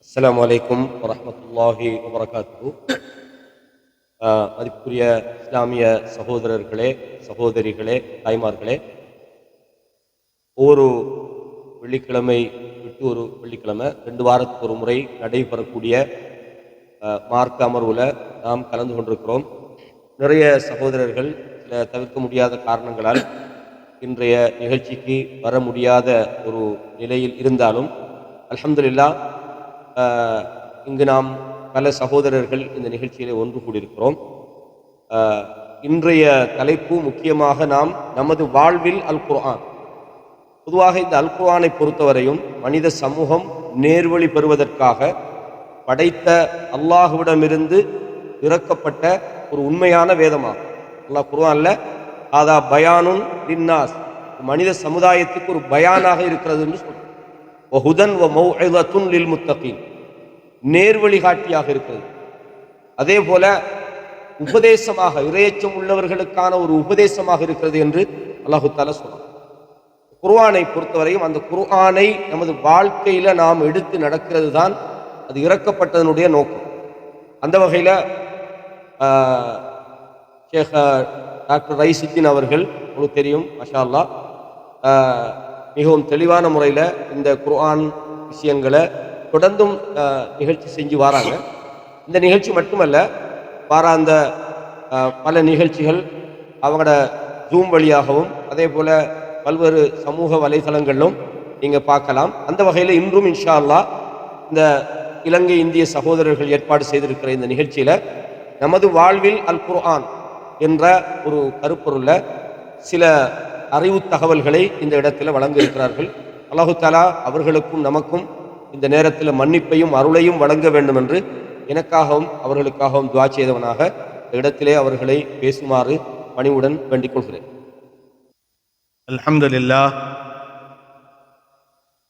அஸ்ஸலாமு அலைக்கும் வரஹ்மத்துல்லாஹி வபரகாத்துஹு. மதிப்புக்குரிய இஸ்லாமிய சகோதரர்களே, சகோதரிகளே, தாய்மார்களே, ஒவ்வொரு வெள்ளிக்கிழமை விட்டு ஒரு வெள்ளிக்கிழமை 2 வாரத்துக்கு ஒரு முறை நடைபெறக்கூடிய மார்க்க அமர்வில் நாம் கலந்து கொண்டிருக்கிறோம். நிறைய சகோதரர்கள் சில தவிர்க்க முடியாத காரணங்களால் இன்றைய நிகழ்ச்சிக்கு வர முடியாத ஒரு நிலையில் இருந்தாலும் அல்ஹம்துலில்லாஹ் இங்கு நாம் பல சகோதரர்கள் இந்த நிகழ்ச்சியிலே ஒன்று கூடியிருக்கிறோம். இன்றைய தலைப்பு முக்கியமாக நாம் நமது வாழ்வில் அல் குர்ஆன். பொதுவாக இந்த அல் குர்ஆனை பொறுத்தவரையும் மனித சமூகம் நேர்வழி பெறுவதற்காக படைத்த அல்லாஹுவிடமிருந்து இறக்கப்பட்ட ஒரு உண்மையான வேதமாகும். அல்லாஹ் குர்ஆன்ல ஆதா பயானுன் லின்னாஸ், மனித சமுதாயத்துக்கு ஒரு பயானாக இருக்கிறது என்று சொல்றோம். வஹுதன் வ மௌஇதத்துன் லில் முத்தகீன், நேர்வழிகாட்டியாக இருக்கிறது. அதே போல உபதேசமாக, இறையச்சம் உள்ளவர்களுக்கான ஒரு உபதேசமாக இருக்கிறது என்று அல்லாஹு தஆலா சொல்றான். குர்ஆனை பொறுத்தவரையும் அந்த குர்ஆனை நமது வாழ்க்கையில நாம் எடுத்து நடக்கிறது தான் அது இறக்கப்பட்டதனுடைய நோக்கம். அந்த வகையில ஷேக் டாக்டர் ரைசுத்தீன் அவர்கள் உங்களுக்கு தெரியும், மாஷா அல்லாஹ், மிகவும் தெளிவான முறையில் இந்த குர்ஆன் விஷயங்களை தொடர்ந்தும் நிகழ்ச்சி செஞ்சு வராங்க. இந்த நிகழ்ச்சி மட்டுமல்ல, வாராந்த பல நிகழ்ச்சிகள் அவங்களோட ஜூம் வழியாகவும் அதே போல் பல்வேறு சமூக வலைதளங்களிலும் நீங்கள் பார்க்கலாம். அந்த வகையில் இன்றும் இன்ஷா அல்லாஹ் இந்த இலங்கை இந்திய சகோதரர்கள் ஏற்பாடு செய்திருக்கிற இந்த நிகழ்ச்சியில் நமது வாழ்வில் அல் குர்ஆன் என்ற ஒரு கருப்பொருளில் சில அறிவு தகவல்களை இந்த இடத்தில் வழங்க இருக்கிறார்கள். அல்லாஹு தஆலா அவர்களுக்கும் நமக்கும் இந்த நேரத்தில் மன்னிப்பையும் அருளையும் வழங்க வேண்டும் என்று எனக்காகவும் அவர்களுக்காகவும் துஆ செய்தவனாக இந்த இடத்திலே அவர்களை பேசுமாறு பணிவுடன் வேண்டிக் கொள்கிறேன். அல்ஹம்துலில்லாஹ்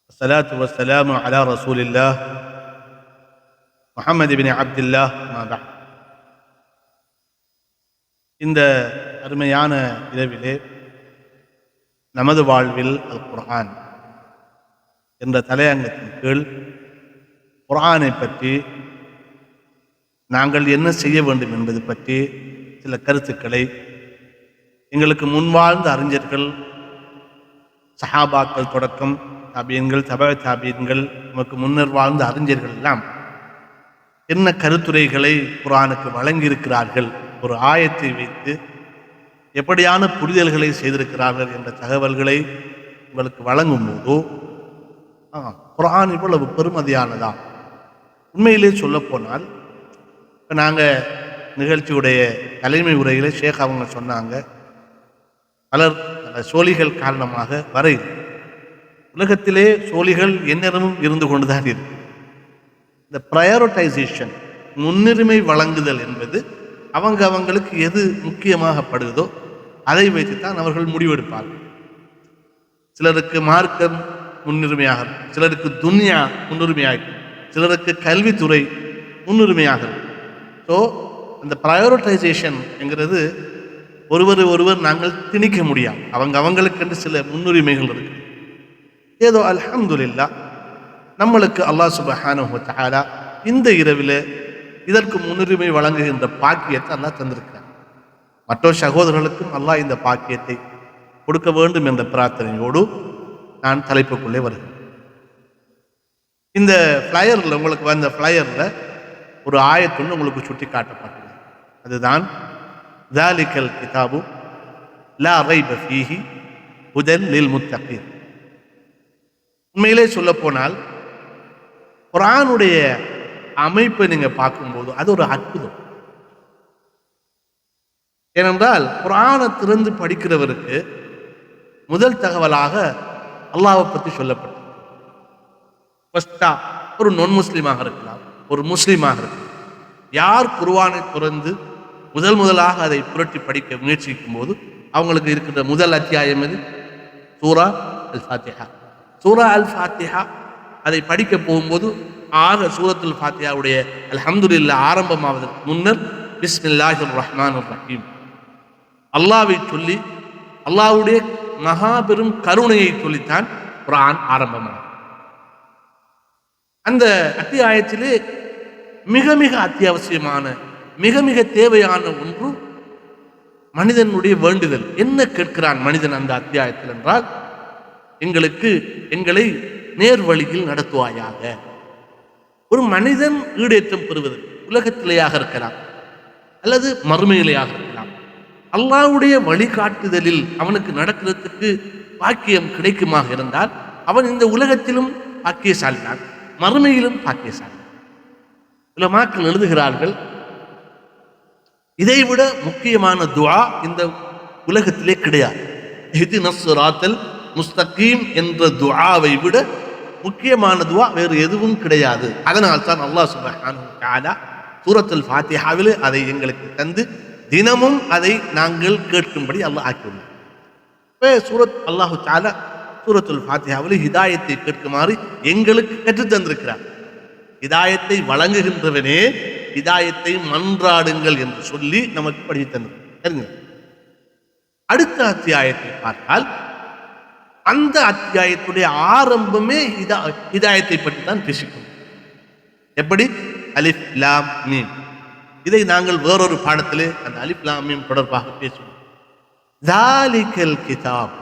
வஸ்ஸலாத்து வஸ்ஸலாமு அலா ரசூலில்லாஹ் முஹம்மது இப்னு அப்துல்லாஹ் மா பஅத். இந்த அருமையான இரவிலே நமது வாழ்வில் அல் குர்ஆன் என்ற தலையங்கத்தின் கீழ் குர்ஆனை பற்றி நாங்கள் என்ன செய்ய வேண்டும் என்பது பற்றி சில கருத்துக்களை எங்களுக்கு முன்வாழ்ந்த அறிஞர்கள், சஹாபாக்கள் தொடக்கம் தாபியன்கள், தபா தாபியன்கள், நமக்கு முன்னர் வாழ்ந்த அறிஞர்கள் எல்லாம் என்ன கருத்துரைகளை குர்ஆனுக்கு வழங்கியிருக்கிறார்கள், ஒரு ஆயத்தை வைத்து எப்படியான புரிதல்களை செய்திருக்கிறார்கள் என்ற தகவல்களை உங்களுக்கு வழங்கும் போதோ குர்ஆன் இவ்வளவு பெருமதியானதா? உண்மையிலே சொல்லப்போனால், இப்போ நாங்கள் நிகழ்ச்சியுடைய தலைமை உரையில ஷேக் அவங்க சொன்னாங்க, பலர் சோழிகள் காரணமாக வரையில் உலகத்திலே சோழிகள் எந்நேரமும் இருந்து கொண்டுதான் இருக்கு. இந்த ப்ரையாரிட்டைசேஷன், முன்னுரிமை வழங்குதல் என்பது அவங்களுக்கு எது முக்கியமாகப்படுதோ அதை வைத்துத்தான் அவர்கள் முடிவெடுப்பார்கள். சிலருக்கு மார்க்கம் முன்னுரிமையாக இருக்கும், சிலருக்கு துன்யா முன்னுரிமையாக இருக்கும், சிலருக்கு கல்வித்துறை முன்னுரிமையாக இருக்கும். ஸோ அந்த ப்ரையாரிட்டைசேஷன் என்கிறது ஒருவர் நாங்கள் திணிக்க முடியாது. அவங்களுக்கென்று சில முன்னுரிமைகள் இருக்கு. ஏதோ அல்ஹம்துலில்லாஹ் நம்மளுக்கு அல்லாஹ் சுப்ஹானஹு வ தஆலா இந்த இரவில் இதற்கு முன்னுரிமை வழங்குகின்ற பாக்கியத்தை அல்லாஹ் தந்திருக்கிறார். மற்றொரு சகோதரர்களுக்கும் அல்லாஹ் இந்த பாக்கியத்தை கொடுக்க வேண்டும் என்ற பிரார்த்தனையோடு நான் தலைப்புக்குள்ளே வருகிறேன். இந்த ஃப்ளையரில், உங்களுக்கு வந்த ஃப்ளையரில் ஒரு ஆயத்துன்னு உங்களுக்கு சுட்டி காட்டப்பட்டது. அதுதான் ذَلِكَ الْكِتَابُ لَا رَيْبَ فِيهِ هُدًى لِلْمُتَّقِينَ. உண்மையிலே சொல்ல போனால் குர்ஆனுடைய அமைப்பை நீங்க பார்க்கும்போது அது ஒரு அற்புதம். ஏனென்றால் குர்ஆனை திறந்து படிக்கிறவருக்கு முதல் தகவலாக அல்லாஹ்வை பற்றி சொல்லப்பட்டது. ஃபர்ஸ்டா ஒரு நான் முஸ்லீமாக இருக்கலாம், ஒரு முஸ்லீமாக இருக்கலாம், யார் குர்ஆனை திறந்து முதலாக அதை புரட்டி படிக்க முயற்சிக்கும் போது அவங்களுக்கு இருக்கின்ற முதல் அத்தியாயம் எது? சூரா அல் ஃபாத்திஹா. சூரா அல் ஃபாத்திஹா அதை படிக்க போகும்போது சூரத்துல் ஃபாத்திஹாவுடைய அல்ஹம்துலில்லாஹ் ஆரம்பமாவதற்கு முன்னர் பிஸ்மில்லாஹிர் ரஹ்மானிர் ரஹீம், அல்லாஹ்வை சொல்லி அல்லாஹ்வுடைய மகாபெரும் கருணையை சொல்லித்தான் குர்ஆன் ஆரம்பமானது. அந்த அத்தியாயத்திலே மிக மிக அத்தியாவசியமான மிக மிக தேவையான ஒன்று மனிதனுடைய வேண்டுதல். என்ன கேட்கிறான் மனிதன் அந்த அத்தியாயத்தில் என்றால், எங்களை நேர்வழியில் நடத்துவாயாக. ஒரு மனிதன் ஈடேற்றம் பெறுவது உலகத்திலேயாக இருக்கலாம் அல்லது மறுமையிலேயாக இருக்கலாம். அல்லாஹ்வுடைய வழிகாட்டுதலில் அவனுக்கு நடக்கிறதுக்கு பாக்கியம் கிடைக்குமாக இருந்தால் அவன் இந்த உலகத்திலும் பாக்கியசாலிதான், மறுமையிலும் பாக்கியசாலி. உலமாக்கள் எழுதுகிறார்கள், இதைவிட முக்கியமான துஆ இந்த உலகத்திலே கிடையாது. இஹ்தினஸ் ஸிராத்தல் முஸ்தகீம் என்ற துஆவை விட முக்கியமான துஆ வேறு எதுவும் கிடையாது. அதனால் தான் அல்லாஹ் சுப்ஹானஹு வ தஆலா சூரத்துல் ஃபாத்திஹாவிலே அதை எங்களுக்கு தந்து தினமும் அதை நாங்கள் கேட்கும்படி அல்லாஹ் ஆக்கியுள்ளார். அல்லாஹு தஆலா சூரத்துல் ஃபாத்திஹாவிலே ஹிதாயத்தை கேட்குமாறு எங்களுக்கு கற்றுத் தந்திருக்கிறார். ஹிதாயத்தை வழங்குகின்றவனே ஹிதாயத்தை மன்றாடுங்கள் என்று சொல்லி நமக்கு படித்து தந்தார். அடுத்த அத்தியாயத்தை பார்த்தால் அந்த அத்தியாயத்துடைய ஆரம்பமே ஹிதாயத்தை பற்றி தான் பேசிக்கொள்ளும். எப்படி? அலிஃப் லாம் மீம். இதை நாங்கள் வேறொரு பாடத்திலே அந்த அலிஃப் லாம் மீம் தொடர்பாக பேசுவோம். தாலிகல் கிதாப்,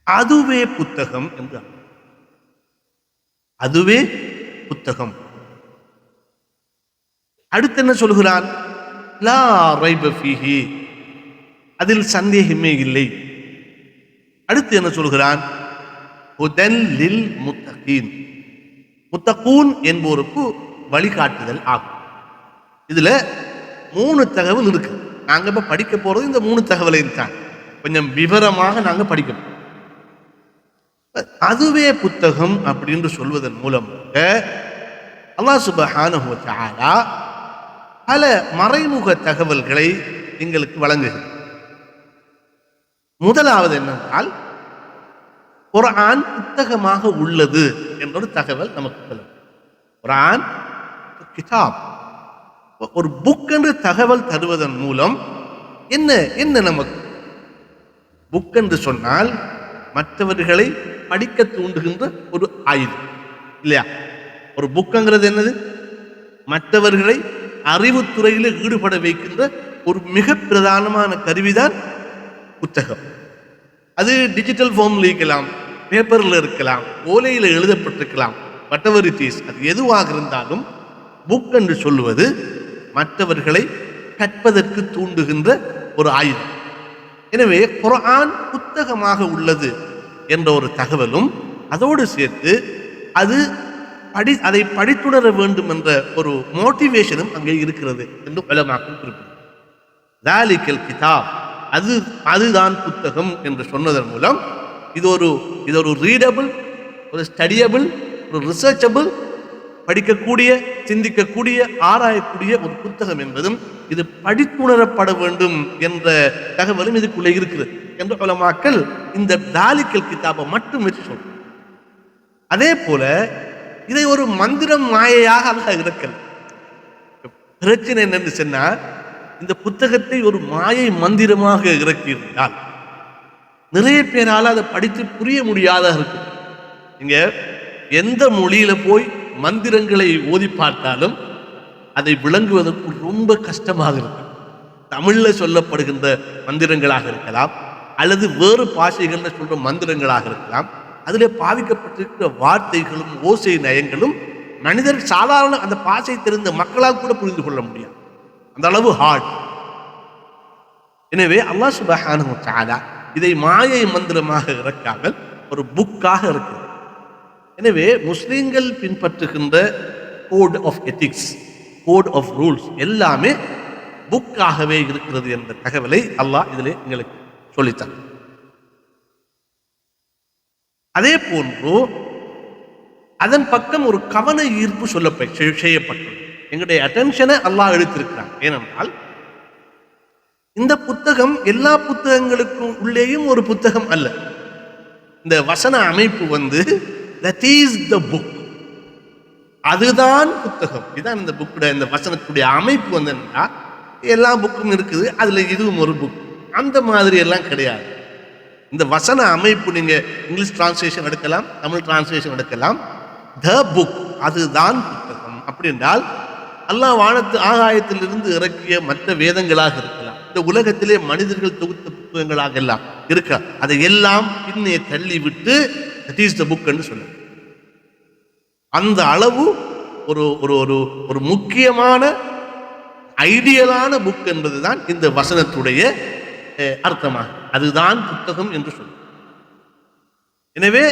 அதுவே புத்தகம் என்று, அதுவே புத்தகம். அடுத்து என்ன சொல்கிறான்? லா ரைப ஃபீஹி, அதில் சந்தேகமே இல்லை. அடுத்து என்ன சொல்கிறான்? ஹுதல் லில் முத்தகீன், முத்தகூன் என்போருக்கு வழிகாட்டுதல் ஆகும். இதுல 3 தகவல் இருக்கு. நாங்க இப்ப படிக்க போறது இந்த 3 தகவலை தான் கொஞ்சம் விவரமாக நாங்க படிக்கணும். அதுவே புத்தகம் அப்படின்னு சொல்வதன் மூலமாக அல்லாஹ் சுப்ஹானஹு வ தஆலா பல மறைமுக தகவல்களை எங்களுக்கு வழங்குகிறது. முதலாவது என்னென்றால், குர்ஆன் புத்தகமாக உள்ளது என்ற ஒரு தகவல் நமக்கு சொல்லும். குர்ஆன் கிதாப், ஒரு புக் என்று தகவல் தருவதன் மூலம் என்ன என்ன நமக்கு? புக் என்று சொன்னால் மற்றவர்களை படிக்க தூண்டுகின்ற ஒரு ஆயுதம் இல்லையா? ஒரு புக்குங்கிறது என்னது? மற்றவர்களை அறிவுத்துறையில் ஈடுபட வைக்கின்ற ஒரு மிக பிரதானமான கருவிதான் புத்தகம். அது டிஜிட்டல் ஃபார்ம்ல இருக்கலாம், பேப்பரில் இருக்கலாம், ஓலையில் எழுதப்பட்டிருக்கலாம், whatever it is, அது எதுவாக இருந்தாலும் புக் என்று சொல்லுவது மற்றவர்களை கற்பதற்கு தூண்டுகின்ற ஒரு ஆயுதம். எனவே குர்ஆன் புத்தகமாக உள்ளது என்ற ஒரு தகவலும் அதோடு சேர்த்து அதை படித்துணர வேண்டும் என்ற ஒரு மோட்டிவேஷனும் அங்கே இருக்கிறது என்று உலமாக்கள் குறிப்பிட்டார். தாலிகல் கிதாப், அதுதான் புத்தகம் என்று சொன்னதன் மூலம் இது ஒரு ரீடபிள், ஒரு ஸ்டடியபிள், ஒரு ரிசர்ச்சபிள், படிக்கக்கூடிய, சிந்திக்கக்கூடிய, ஆராயக்கூடிய ஒரு புத்தகம் என்பதும் இது படித்துணரப்பட வேண்டும் என்ற தகவலும் இதுக்குள்ளே இருக்கிறது என்று உலமாக்கள் இந்த தாலிகல் கிதாபை மட்டும் வச்சு சொல்றாங்க. அதே போல இதை ஒரு மந்திரம் மாயையாக அல்லாஹ் இறக்கல. பிரச்சனை என்னன்னு சொன்னா, இந்த புத்தகத்தை ஒரு மாயை மந்திரமாக இறக்கியிருந்தால் நிறைய பேரால் அதை படித்து புரிய முடியாத இருக்கு. நீங்க எந்த மொழியில போய் மந்திரங்களை ஓதி பார்த்தாலும் அதை விளங்குவதற்கு ரொம்ப கஷ்டமாக இருக்கு. தமிழ்ல சொல்லப்படுகின்ற மந்திரங்களாக இருக்கலாம் அல்லது வேறு பாஷைகள்ல சொல்ற மந்திரங்களாக இருக்கலாம். அதிலே பாவிக்கப்பட்டிருக்கிற வார்த்தைகளும் ஓசை நயங்களும் மனிதர் சாதாரண அந்த பாஷை தெரிந்த மக்களால் கூட புரிந்து கொள்ள முடியாது, அந்த அளவு ஹார்ட். எனவே அல்லாஹ் சுப்ஹானஹு வ தஆலா இதை மாயை மந்திரமாக இறக்காமல் ஒரு புக்காக இருக்கிறது. எனவே முஸ்லிம்கள் பின்பற்றுகின்ற code of ethics, code of rules எல்லாமே புக்காகவே இருக்கிறது என்ற தகவலை அல்லாஹ் இதிலே எங்களுக்கு சொல்லித்தான். அதே போன்று அதன் பக்கம் ஒரு கவன ஈர்ப்பு செய்யப்பட்டது. எங்களுடைய அட்டென்ஷனை அல்லாஹ் எடுத்திருக்கிறான். ஏனென்றால் இந்த புத்தகம் எல்லா புத்தகங்களுக்கும் உள்ளேயும் ஒரு புத்தகம் அல்ல. இந்த வசன அமைப்பு that is the book, அதுதான் புத்தகம். இதுதான் இந்த புக்குடைய இந்த வசனத்துடைய அமைப்பு என்னன்னா, எல்லா புக்கும் இருக்குது, அதுல இதுவும் ஒரு புக், அந்த மாதிரி எல்லாம் கிடையாது. இந்த வசன அமைப்பு நீங்க இங்கிலீஷ் டிரான்ஸ்லேஷன் எடுக்கலாம், தமிழ் டிரான்ஸ்லேஷன் எடுக்கலாம், த புக், அதுதான் புத்தகம். அப்படி என்றால் அல்லாஹ் வானத்து ஆகாயத்திலிருந்து இறக்கிய மற்ற வேதங்களாக இருக்கலாம், இந்த உலகத்திலே மனிதர்கள் தொகுத்த புத்தகங்களாக எல்லாம் இருக்க, அதை எல்லாம் பின்னே தள்ளி விட்டு தட் இஸ் த புக் என்று சொல்ல. அந்த அளவு ஒரு ஒரு ஒரு ஒரு முக்கியமான ஐடியலான புக் என்பதுதான் இந்த வசனத்துடைய அர்த்தமாகும். அதுதான் புத்தகம் என்று சொல்லும். எனவே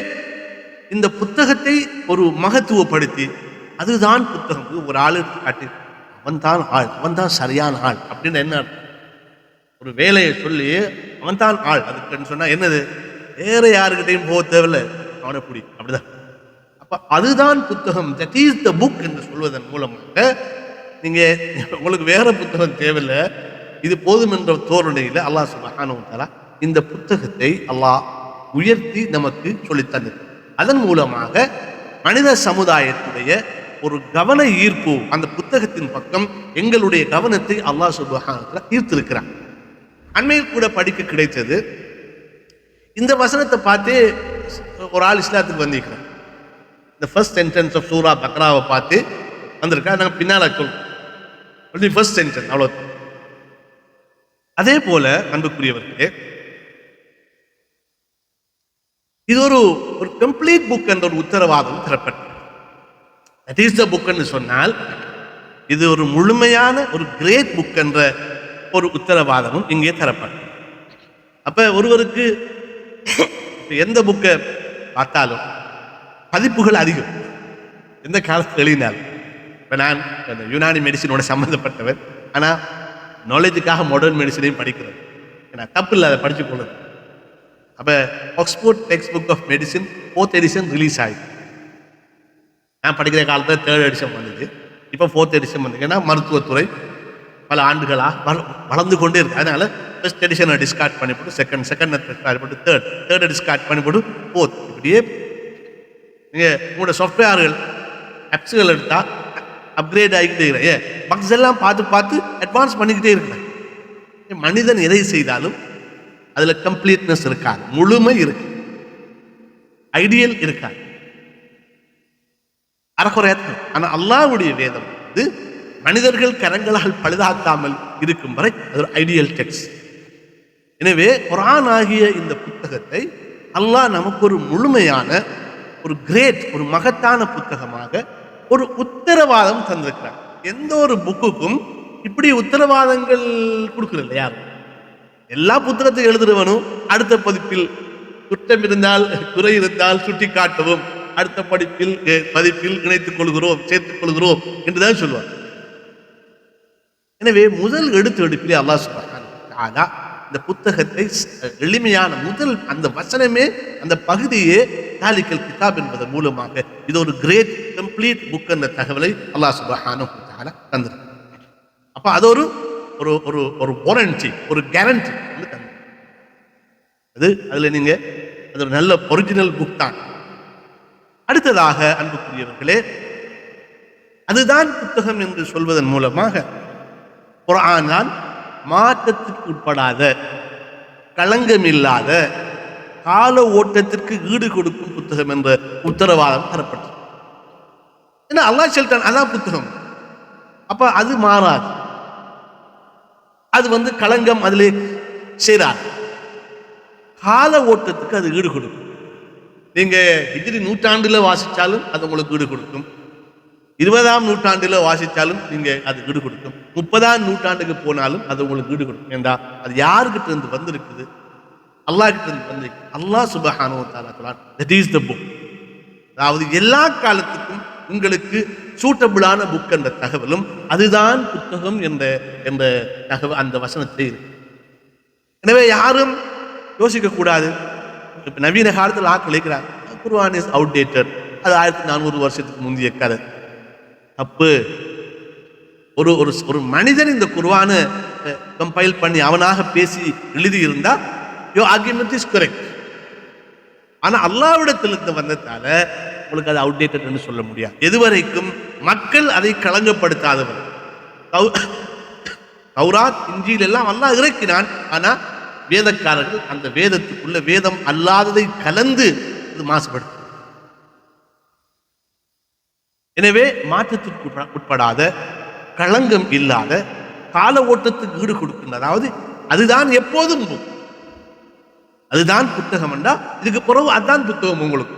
இந்த புத்தகத்தை ஒரு மகத்துவப்படுத்தி அதுதான் புத்தகம், ஒரு ஆள் காட்டி அவன் தான் ஆள், அவன் தான் சரியான ஆள் அப்படின்னு என்ன அர்த்தம்? ஒரு வேலையை சொல்லி அவன் தான் ஆள் அதுக்குன்னு சொன்னா என்னது? வேற யாருக்கிட்டையும் போக தேவையில்லை, அவனை பிடி, அப்படிதான். அப்ப அதுதான் புத்தகம், தட் இஸ் த புக் என்று சொல்வதன் மூலமாக நீங்க உங்களுக்கு வேற புத்தகம் தேவையில்லை, இது போதும் என்ற தோரணையில் அல்லாஹ் சுப்ஹானஹு வ தஆலா இந்த புத்தகத்தை அல்லாஹ் உயர்த்தி நமக்கு சொல்லித்தந்தது. அதன் மூலமாக மனித சமுதாயத்துடைய ஒரு கவன ஈர்ப்பு அந்த புத்தகத்தின் பக்கம் எங்களுடைய கவனத்தை அல்லாஹ் சுப்ஹானஹு வ தஆலா ஈர்த்திருக்கிறார். அண்மையில் கூட படிக்க கிடைத்தது, இந்த வசனத்தை பார்த்து ஒரு ஆள் இஸ்லாத்துக்கு வந்திருக்கிறார். இந்த ஃபர்ஸ்ட் சென்டென்ஸ் ஆஃப் சூரா பக்ராவை பார்த்து வந்திருக்கா, நாங்கள் பின்னால் சொல்லுவோம் ஃபர்ஸ்ட் சென்டென்ஸ், அவ்வளோ. அதே போல அன்புக்குரியவர்களே, இது ஒரு கம்ப்ளீட் புக் என்ற ஒரு உத்தரவாதம் தரப்பட்டது. தட் இஸ் த புக் என்று சொன்னால் இது ஒரு முழுமையான ஒரு கிரேட் புக் என்ற ஒரு உத்தரவாதமும் இங்கே தரப்பட்டது. அப்ப ஒருவருக்கு எந்த புக்கை பார்த்தாலும் பதிப்புகள் அதிகம், எந்த காலத்தில் எழுதினாலும். இப்போ நான் யுனானி மெடிசினோட சம்மந்தப்பட்டவர், ஆனால் நாலேஜுக்காக மாடர்ன் மெடிசனையும் படிக்கிறது, ஏன்னா தப்பு இல்லை, அதை படிச்சு கொள்ளுது. அப்போ Oxford text book of medicine 4th edition release ஆகிடுது. நான் படிக்கிற காலத்தில் 3rd எடிஷன் வந்துச்சு, இப்போ 4th எடிஷன் வந்து. ஏன்னா மருத்துவத்துறை பல ஆண்டுகளாக வளர்ந்து கொண்டே இருக்கு. அதனால ஃபர்ஸ்ட் எடிஷனை டிஸ்கார்ட் பண்ணிவிட்டு செகண்ட் டிஸ்கார்ட் பண்ணிட்டு தேர்ட் டிஸ்கார்ட் பண்ணிவிட்டு 4th, இப்படியே நீங்கள் உங்களோட சாஃப்ட்வேர்கள் ஆப்ஸுகள் எடுத்தால் அப்கிரேட் ஆகிக்கிட்டே இருக்கிறேன். பக்ஸ் எல்லாம் பார்த்து பார்த்து அட்வான்ஸ் பண்ணிக்கிட்டே இருக்கிறேன். மனிதன் எதை செய்தாலும் அதில் கம்ப்ளீட்னஸ் இருக்காது, முழுமை இருக்கு, ஐடியல் இருக்காது, அறக்குறையாக. ஆனால் அல்லாஹ்வுடைய வேதம் வந்து மனிதர்கள் கரங்களால் பழுதாக்காமல் இருக்கும் வரை அது ஒரு ஐடியல் டெக்ஸ்ட். எனவே குர்ஆன் ஆகிய இந்த புத்தகத்தை அல்லாஹ் நமக்கு ஒரு முழுமையான ஒரு கிரேட் ஒரு மகத்தான புத்தகமாக ஒரு உத்தரவாதம் தந்திருக்கிறார். எந்த ஒரு புக்குக்கும் இப்படி உத்தரவாதங்கள் கொடுக்கறது யாரும். எல்லா புத்தகத்தையும் எழுதுறவனும் அடுத்த பதிப்பில் குற்றம் இருந்தால் குறை இருந்தால் சுட்டி காட்டவும், அடுத்த பதிப்பில் இணைத்துக் கொள்கிறோம் சேர்த்துக் கொள்கிறோம் என்றுதான் சொல்லுவார். எனவே முதல் எடுப்பிலே அல்லாஹ் சுப்ஹானஹு வ தஆலா இந்த புத்தகத்தை எளிமையான முதல் அந்த வசனமே அந்த பகுதியே தாலிக்கல் கிதாப் என்பதன் மூலமாக இது ஒரு கிரேட் கம்ப்ளீட் புக் என்ற தகவலை அல்லாஹ் சுப்ஹானஹு வ தஆலா தந்திருக்கிறார். அப்ப அது ஒரு ஒரு ஒரு வாரண்டி, ஒரு கேரண்டி அது. அதுல நீங்க அது ஒரு நல்ல ஒரிஜினல் புக் தான். அடுத்ததாக அன்புக்குரியவர்களே, அதுதான் புத்தகம் என்று சொல்வதன் மூலமாக குர்ஆனால் மாற்றத்திற்கு உட்படாத, களங்கமில்லாத, கால ஓட்டத்திற்கு ஈடு கொடுக்கும் புத்தகம் என்ற உத்தரவாதம் தரப்பட்டது. ஏன்னா அல்லாஹ் சொல்லிட்டான் அதான் புத்தகம். அப்ப அது மாறாது, அது வந்து களங்கம் அதிலே சேராது, கால ஓட்டத்துக்கு அது ஈடு கொடுக்கும். நீங்க ஹிஜ்ரி நூற்றாண்டுல வாசிச்சாலும் அது உங்களுக்கு ஈடு கொடுக்கும், 20ஆம் நூற்றாண்டுல வாசிச்சாலும் நீங்க அது ஈடு கொடுக்கும், 30ஆம் நூற்றாண்டுக்கு போனாலும் அது உங்களுக்கு ஈடு கொடுக்கும். ஏண்டா அது யாருக்கிட்ட இருந்து வந்திருக்குது? அல்லாஹ் கிட்ட இருந்து வந்திருக்கு. அல்லாஹ் சுப்ஹானஹு வ தஆலா சொல்றான் தட் இஸ் த புக். அதாவது எல்லா காலத்துக்கும் உங்களுக்கு சூட்டபிளான புக் என்ற தகவலும் அதுதான் புத்தகம் என்ற தகவல் அந்த வசனத்தில் இருக்கு. எனவே யாரும் யோசிக்க கூடாது. நவீன காலத்தில் ஆக்கள் இருக்கிறார், குர்ஆன் இஸ் அவுடேட்டட், அது 1400 வருஷத்துக்கு முந்தைய கதை. தப்பு. ஒரு ஒரு மனிதன் இந்த குர்ஆனை கம்பைல் பண்ணி அவனாக பேசி எழுதி இருந்தா யோ ஆர்குமெண்ட் இஸ் கரெக்ட். ஆனா அல்லாஹ்விடத்திலிருந்து வந்ததால உங்களுக்கு அது அவுடேட்டட் என்று சொல்ல முடியாது. எதுவரைக்கும் மக்கள் அதை களங்கப்படுத்தாதவர். தௌராத் இன்ஜீல் எல்லாம் அல்லாஹ் இறக்கினான், ஆனா வேதக்காரர்கள் அந்த வேதத்துக்குள்ள வேதம் அல்லாததை கலந்து இது மாசுபடுத்து. எனவே மாற்றத்திற்கு உட்படாத, களங்கம் இல்லாத, கால ஓட்டத்துக்கு ஈடு கொடுக்கின்ற, அதாவது அதுதான் எப்போதும் அதுதான் புத்தகம் என்றா இதுக்கு பிறகு அதுதான் புத்தகம் உங்களுக்கு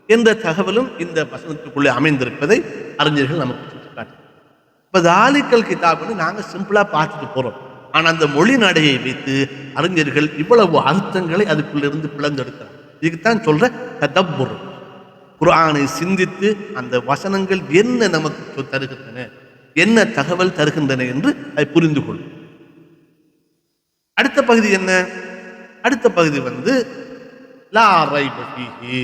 என்ற தகவலும் இந்த வசனத்துக்குள்ளே அமைந்திருப்பதை அறிஞர்கள் நமக்கு சுட்டிக்காட்டு. இப்ப தாலிக்கல் கிதாப்னு நாங்க சிம்பிளா பார்த்துட்டு போறோம். ஆனா அந்த மொழி நடையை வைத்து அறிஞர்கள் இவ்வளவு அர்த்தங்களை அதுக்குள்ள இருந்து பிளந்தெடுக்கிறார். இதுக்குத்தான் சொல்ற ததப்புர். குர்ஆனை சிந்தித்து அந்த வசனங்கள் என்ன நமக்கு தருகின்றன, என்ன தகவல் தருகின்றன என்று அதை புரிந்து கொள்ளும். அடுத்த பகுதி என்ன? அடுத்த பகுதி லா ரைப ஃபீஹி.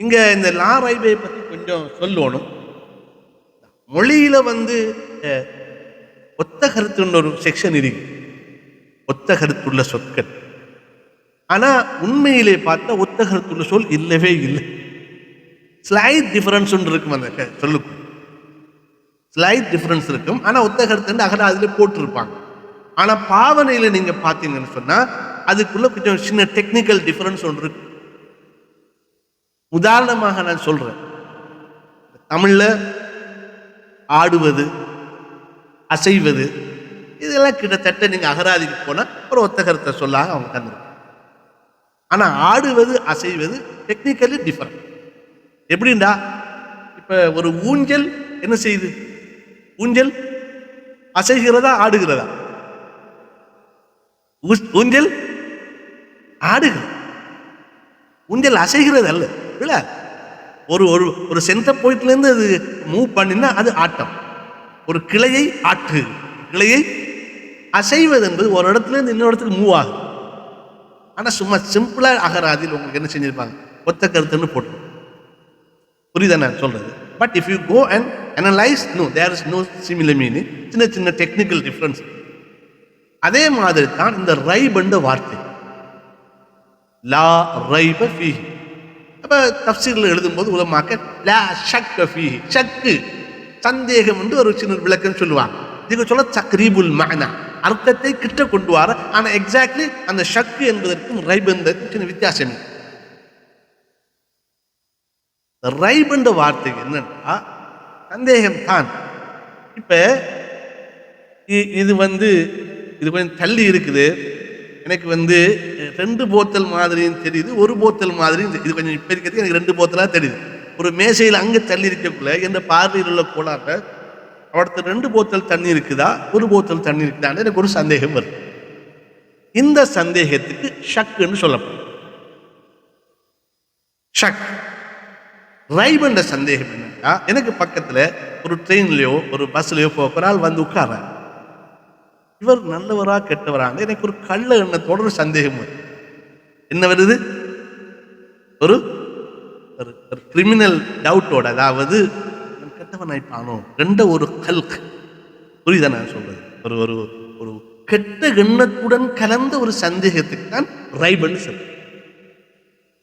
இங்க இந்த லா ரைபை பத்தி கொஞ்சம் சொல்லணும். மொழியில ஒத்த கருத்துன்னு ஒரு செக்ஷன் இருக்கு, ஒத்த கருத்துள்ள சொற்கள். ஆனா உண்மையிலே பார்த்தா ஒத்த கருத்துள்ள சொல் இல்லவே இல்லை. ஸ்லைட் டிஃபரன்ஸ் இருக்கும், அந்த சொல்லுக்கு ஸ்லைட் டிஃபரன்ஸ் இருக்கும். ஆனா ஒத்த கருத்து அகராதியில போட்டிருப்பாங்க. ஆனா பாவனையில நீங்க பாத்தீங்கன்னு சொன்னா அதுக்குள்ள கொஞ்சம் சின்ன டெக்னிக்கல் டிஃபரன்ஸ் ஒன்று இருக்கு. உதாரணமாக நான் சொல்றேன், தமிழ்ல ஆடுவது, அசைவது, இதெல்லாம் கிட்டத்தட்ட நீங்க அகராதிக்கு போனா ஒரு ஒத்த கருத்தை சொல்லாக அவங்க தந்துருக்காங்க. ஆனா ஆடுவது, அசைவது டெக்னிக்கலி டிஃபரண்ட். எப்படின்னா, இப்ப ஒரு ஊஞ்சல் என்ன செய்யுது? ஊஞ்சல் அசைகிறதா ஆடுகிறதா? ஊஞ்சல் ஆடுகிறது, ஊஞ்சல் அசைகிறது அல்ல. இல்ல, ஒரு ஒரு சென்டர் பாயிண்ட்ல இருந்து அது மூவ் பண்ணினா அது ஆட்டம். ஒரு கிளையை ஆட்டு, கிளையை அசைவது என்பது ஒரு இடத்துல இருந்து இன்னொரு இடத்துக்கு மூவ் ஆகுது. ஆனா சும்மா சிம்பிளா அகராதியில் உங்களுக்கு என்ன செஞ்சிருப்பாங்க? ஒத்த கருத்துன்னு போட்டு. புரியுதா நான் சொல்றது? But if you go and analyse, no, there is no similar meaning. சின்ன சின்ன டெக்னிக்கல் டிஃபரன்ஸ். அதே மாதிரி தான் இந்த ரைப் என்ற வார்த்தை, லா ரைப ஃபீஹி. அப்ப தஃப்சீர்ல எழுதும்போது உலமாக்க லா ஷக்க ஃபீஹி, ஷக்கு சந்தேகம் என்று ஒரு சின்ன விளக்கம் சொல்லுவாங்க. இதுக்கு சொல்ல தக்ரீபுல் மஅனா, அர்த்தத்தை கிட்ட கொண்டு வர. ஆனா எக்ஸாக்ட்லி அந்த ஷக்கு என்பதற்கும் ரைப் என்பதற்கும் சின்ன வித்தியாசம். ரைப் என்ற வார்த்தை என்னன்னா சந்தேகம் தான். இப்ப இது இது கொஞ்சம் தள்ளி இருக்குது, எனக்கு 2 போத்தல் மாதிரியும் தெரியுது, ஒரு போத்தல் மாதிரியும். இது கொஞ்சம் இப்ப இருக்கிறது எனக்கு 2 போத்தலா தெரியுது. ஒரு மேசையில் அங்க தள்ளி இருக்கக்குள்ள என்ற பார்வையில் உள்ள கோளாறுல அவடத்து 2 போத்தல் தண்ணி இருக்குதா, ஒரு போத்தல் தண்ணி இருக்குதான்னு எனக்கு ஒரு சந்தேகம் வருது. இந்த சந்தேகத்துக்கு ஷக்குன்னு சொல்லப்படும். ஷக். ரைப் என்ற சந்தேகம் என்னன்னா, எனக்கு பக்கத்துல ஒரு ட்ரெயின்லயோ ஒரு பஸ்லயோ ஒரு ஆள் உட்கார, இவர் நல்லவரா கெட்டவரா, எனக்கு ஒரு கள்ள எண்ணத்தோட ஒரு சந்தேகம் வருது. என்ன வருது? ஒரு கிரிமினல் டவுட்டோட, அதாவது கெட்டவன் ஆயிட்டானோ என்ற ஒரு கல்க். புரியுதா நான் சொல்றது? ஒரு ஒரு ஒரு கெட்ட எண்ணத்துடன் கலந்த ஒரு சந்தேகத்துக்கு தான் ரைப் என்று சொல்றேன்.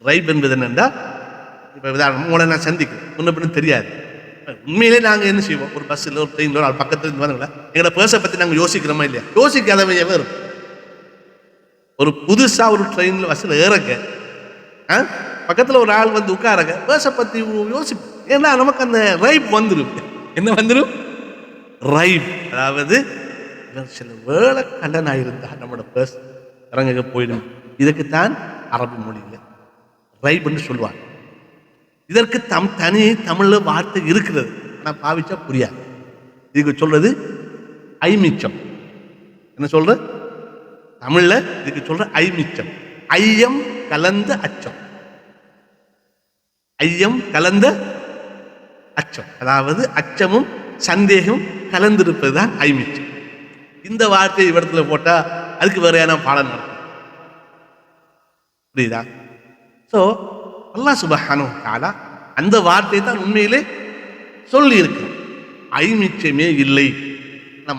ரைப் என்பது என்னன்னா, இப்ப உங்களை நான் சந்திக்கிறேன், முன்ன பின்ன தெரியாது. உண்மையிலே நாங்க என்ன செய்வோம்? ஒரு பஸ்ல ஒரு ட்ரெயின்ல ஒரு பக்கத்துல இருந்து வந்தாங்களா, எங்களோட பேர்ஸை பத்தி நாங்க யோசிக்கிறோமா இல்லையா? யோசிக்காதவன் எவர்? ஒரு புதுசா ஒரு ட்ரெயின்ல பஸ்ல ஏறக்க பக்கத்துல ஒரு ஆள் உட்காரங்க, பேர்ஸை பத்தி யோசிப்போம். ஏன்னா நமக்கு அந்த ரைப் வந்துடும். என்ன வந்துடும்? ரைப். அதாவது சில வேளை கல்லன் ஆயிருந்தா நம்மளோட பேர்ஸ் இறங்க போயிடும். இதுக்குத்தான் அரபு மொழியில ரைப் என்று சொல்லுவாங்க. இதற்கு தனி தமிழ்ல வார்த்தை இருக்கிறது, ஆனா பாவிச்சா புரியாது. இதுக்கு சொல்றது ஐமிச்சம். என்ன சொல்ற? தமிழ்ல இதுக்கு சொல்ற ஐமிச்சம். ஐயம் கலந்த அச்சம். ஐயம் கலந்த அச்சம், அதாவது அச்சமும் சந்தேகம் கலந்திருப்பதுதான் ஐமிச்சம். இந்த வார்த்தையை இடத்துல போட்டா அதுக்கு வேறையான பாடம் நடக்கும். புரியுதா? சோ அல்லாஹ் சுப்ஹானஹு வ தஆலா அந்த வார்த்தையை தான் உண்மையிலே சொல்லி இருக்கு. ஐமிச்சமே இல்லை,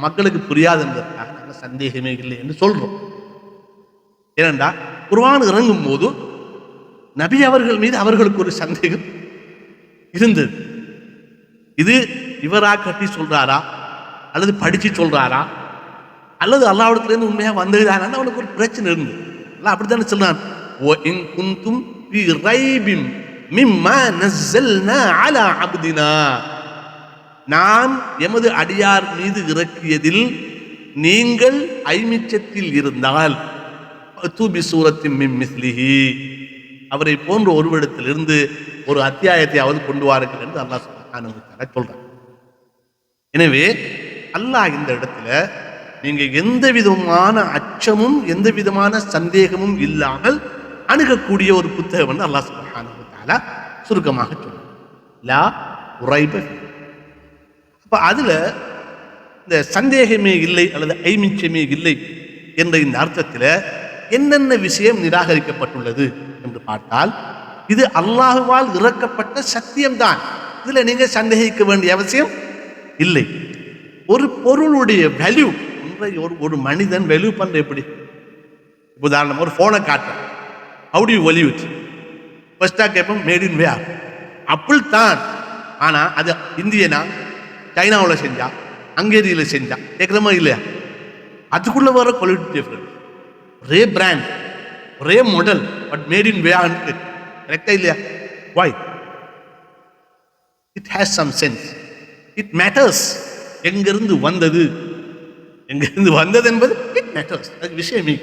மக்களுக்கு புரியாது என்பதற்காக சந்தேகமே இல்லை என்று சொல்றோம். ஏனென்றா குர்ஆன் இறங்கும் போது நபி அவர்கள் மீது அவர்களுக்கு ஒரு சந்தேகம் இருந்தது. இது இவரா கட்டி சொல்றாரா, அல்லது படிச்சு சொல்றாரா, அல்லது அல்லாஹ்விடத்துல இருந்து உண்மையா வந்ததுதானு அவனுக்கு ஒரு பிரச்சனை இருந்தது. அல்லாஹ் அப்படித்தானே சொல்றான், மிம்மா நஸ்ஸல்னா அலா அப்தினா, நாம் எமது அடியார் மீது இறக்கியதில் நீங்கள் ஐமிச்சத்தில் இருந்தால் தூபி சூரத்தின் மின் மிஸ்லிஹி, அவரை போன்ற ஒருவரிடத்திலிருந்து ஒரு அத்தியாயத்தையாவது கொண்டு வாருங்கள் என்று அல்லாஹ் சுப்ஹானஹு வ தஆலா சொல்றார். எனவே அல்லாஹ் இந்த இடத்துல நீங்க எந்த விதமான அச்சமும் எந்த விதமான சந்தேகமும் இல்லாமல் அணுகக்கூடிய ஒரு புத்தகம் என்று அல்லாஹ் சுப்ஹானஹு வ தஆலா சுருக்கமாக சொல்றார். லா ரைப ஃபீஹ். அப்ப அதுல இந்த சந்தேகமே இல்லை அல்லது ஐமிச்சமே இல்லை என்ற இந்த அர்த்தத்தில் என்னென்ன விஷயம் நிராகரிக்கப்பட்டுள்ளது என்று பார்த்தால், இது அல்லாஹுவால் இறக்கப்பட்ட சத்தியம்தான். இதுல நீங்க சந்தேகிக்க வேண்டிய அவசியம் இல்லை. ஒரு பொருளுடைய வேல்யூ, ஒரு மனிதன் வேல்யூ பண்ற எப்படி? உதாரணம், ஒரு போனை காட்டுறேன், how do you value it? ஃபர்ஸ்டா கேட்போம், மேட் இன் வேர், அப்பிள் தான். ஆனா அது இந்தியனா, சைனாவில் செஞ்சா, ஹங்கேரியில் செஞ்சா, கேட்குறமா இல்லையா? அதுக்குள்ள வர குவாலிட்டி டிஃபரன்ஸ், ஒரே பிராண்ட் ஒரே model, but made in where, கரெக்டா இல்லையா? Why? It has some sense, it matters. எங்கிருந்து வந்தது, எங்கிருந்து வந்தது என்பது இட் மேட்டர்ஸ், அது விஷயமே.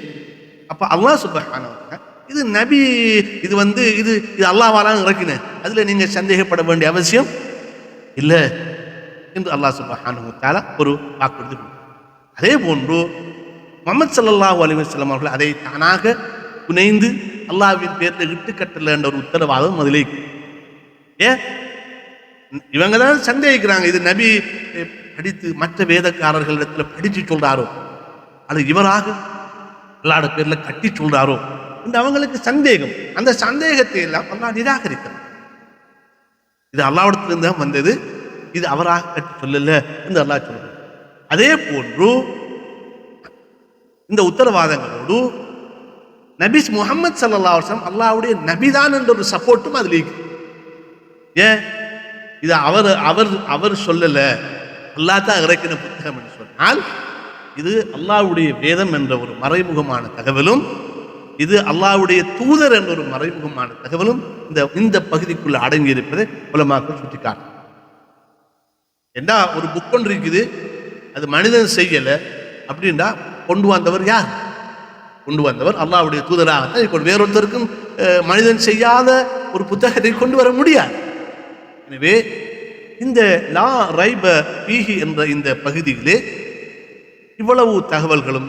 அப்ப அல்லாஹ் சுப்ஹானஹு வ தஆலா இது நபி, இது இது அல்லாஹ்வால இறக்கின, அதுல நீங்க சந்தேகப்பட வேண்டிய அவசியம் இல்லை என்று அல்லாஹ் சுப்ஹானஹு வ தஆலா ஒரு வாக்குறுதி. அதே போன்று முஹம்மது ஸல்லல்லாஹு அலைஹி வஸல்லம் அவர்கள் அதை தானாக புனைந்து அல்லாஹ்வின் பேரில் இட்டுக்கட்டல என்ற ஒரு உத்தரவாதம் அதிலே. ஏன் இவங்க தான் சந்தேகிக்கிறாங்க, இது நபி படித்து மற்ற வேதக்காரர்களிடத்தில் படிச்சு சொல்றாரோ, அது இவராக அல்லாஹ்வுடைய பேர்ல கட்டி சொல்றாரோ என்று அவங்களுக்கு சந்தேகம். அந்த சந்தேகத்தை எல்லாம் அல்லாஹ் நிராகரிக்கிறார். இது அல்லாஹ்விடத்திலிருந்து தான் வந்தது, இது அவராக கட்டி சொல்லல என்று அல்லாஹ் சொல்றார். அதே போன்று இந்த உத்தரவாதங்களோடு நபி முஹம்மது ஸல்லல்லாஹு அலைஹி வஸல்லம் அல்லாஹ்வுடைய நபிதான் என்ற ஒரு சப்போர்ட்டும் அதுல இருக்கு. ஏன் இது அவர் சொல்லல, அல்லாஹ் தான் இறக்கின புத்தகம் என்று சொன்னால், இது அல்லாஹ்வுடைய வேதம் என்ற ஒரு மறைமுகமான தகவலும், இது அல்லாஹ்வுடைய தூதர் என்ற ஒரு மறைமுகமான தகவலும் இந்த பகுதிக்குள்ள அடங்கி இருப்பதை உலமாக்கள் சுட்டிக்காட்டும். ஏண்டா ஒரு புக் ஒன்று இருக்குது, அது மனிதன் செய்யல அப்படின்னா கொண்டு வந்தவர் யார்? கொண்டு வந்தவர் அல்லாஹ்வுடைய தூதராகத்தான். வேறொருத்தருக்கும் மனிதன் செய்யாத ஒரு புத்தகத்தை கொண்டு வர முடியாது. எனவே இந்த லா ரைப ஃபீஹி என்ற இந்த பகுதியிலே இவ்வளவு தகவல்களும்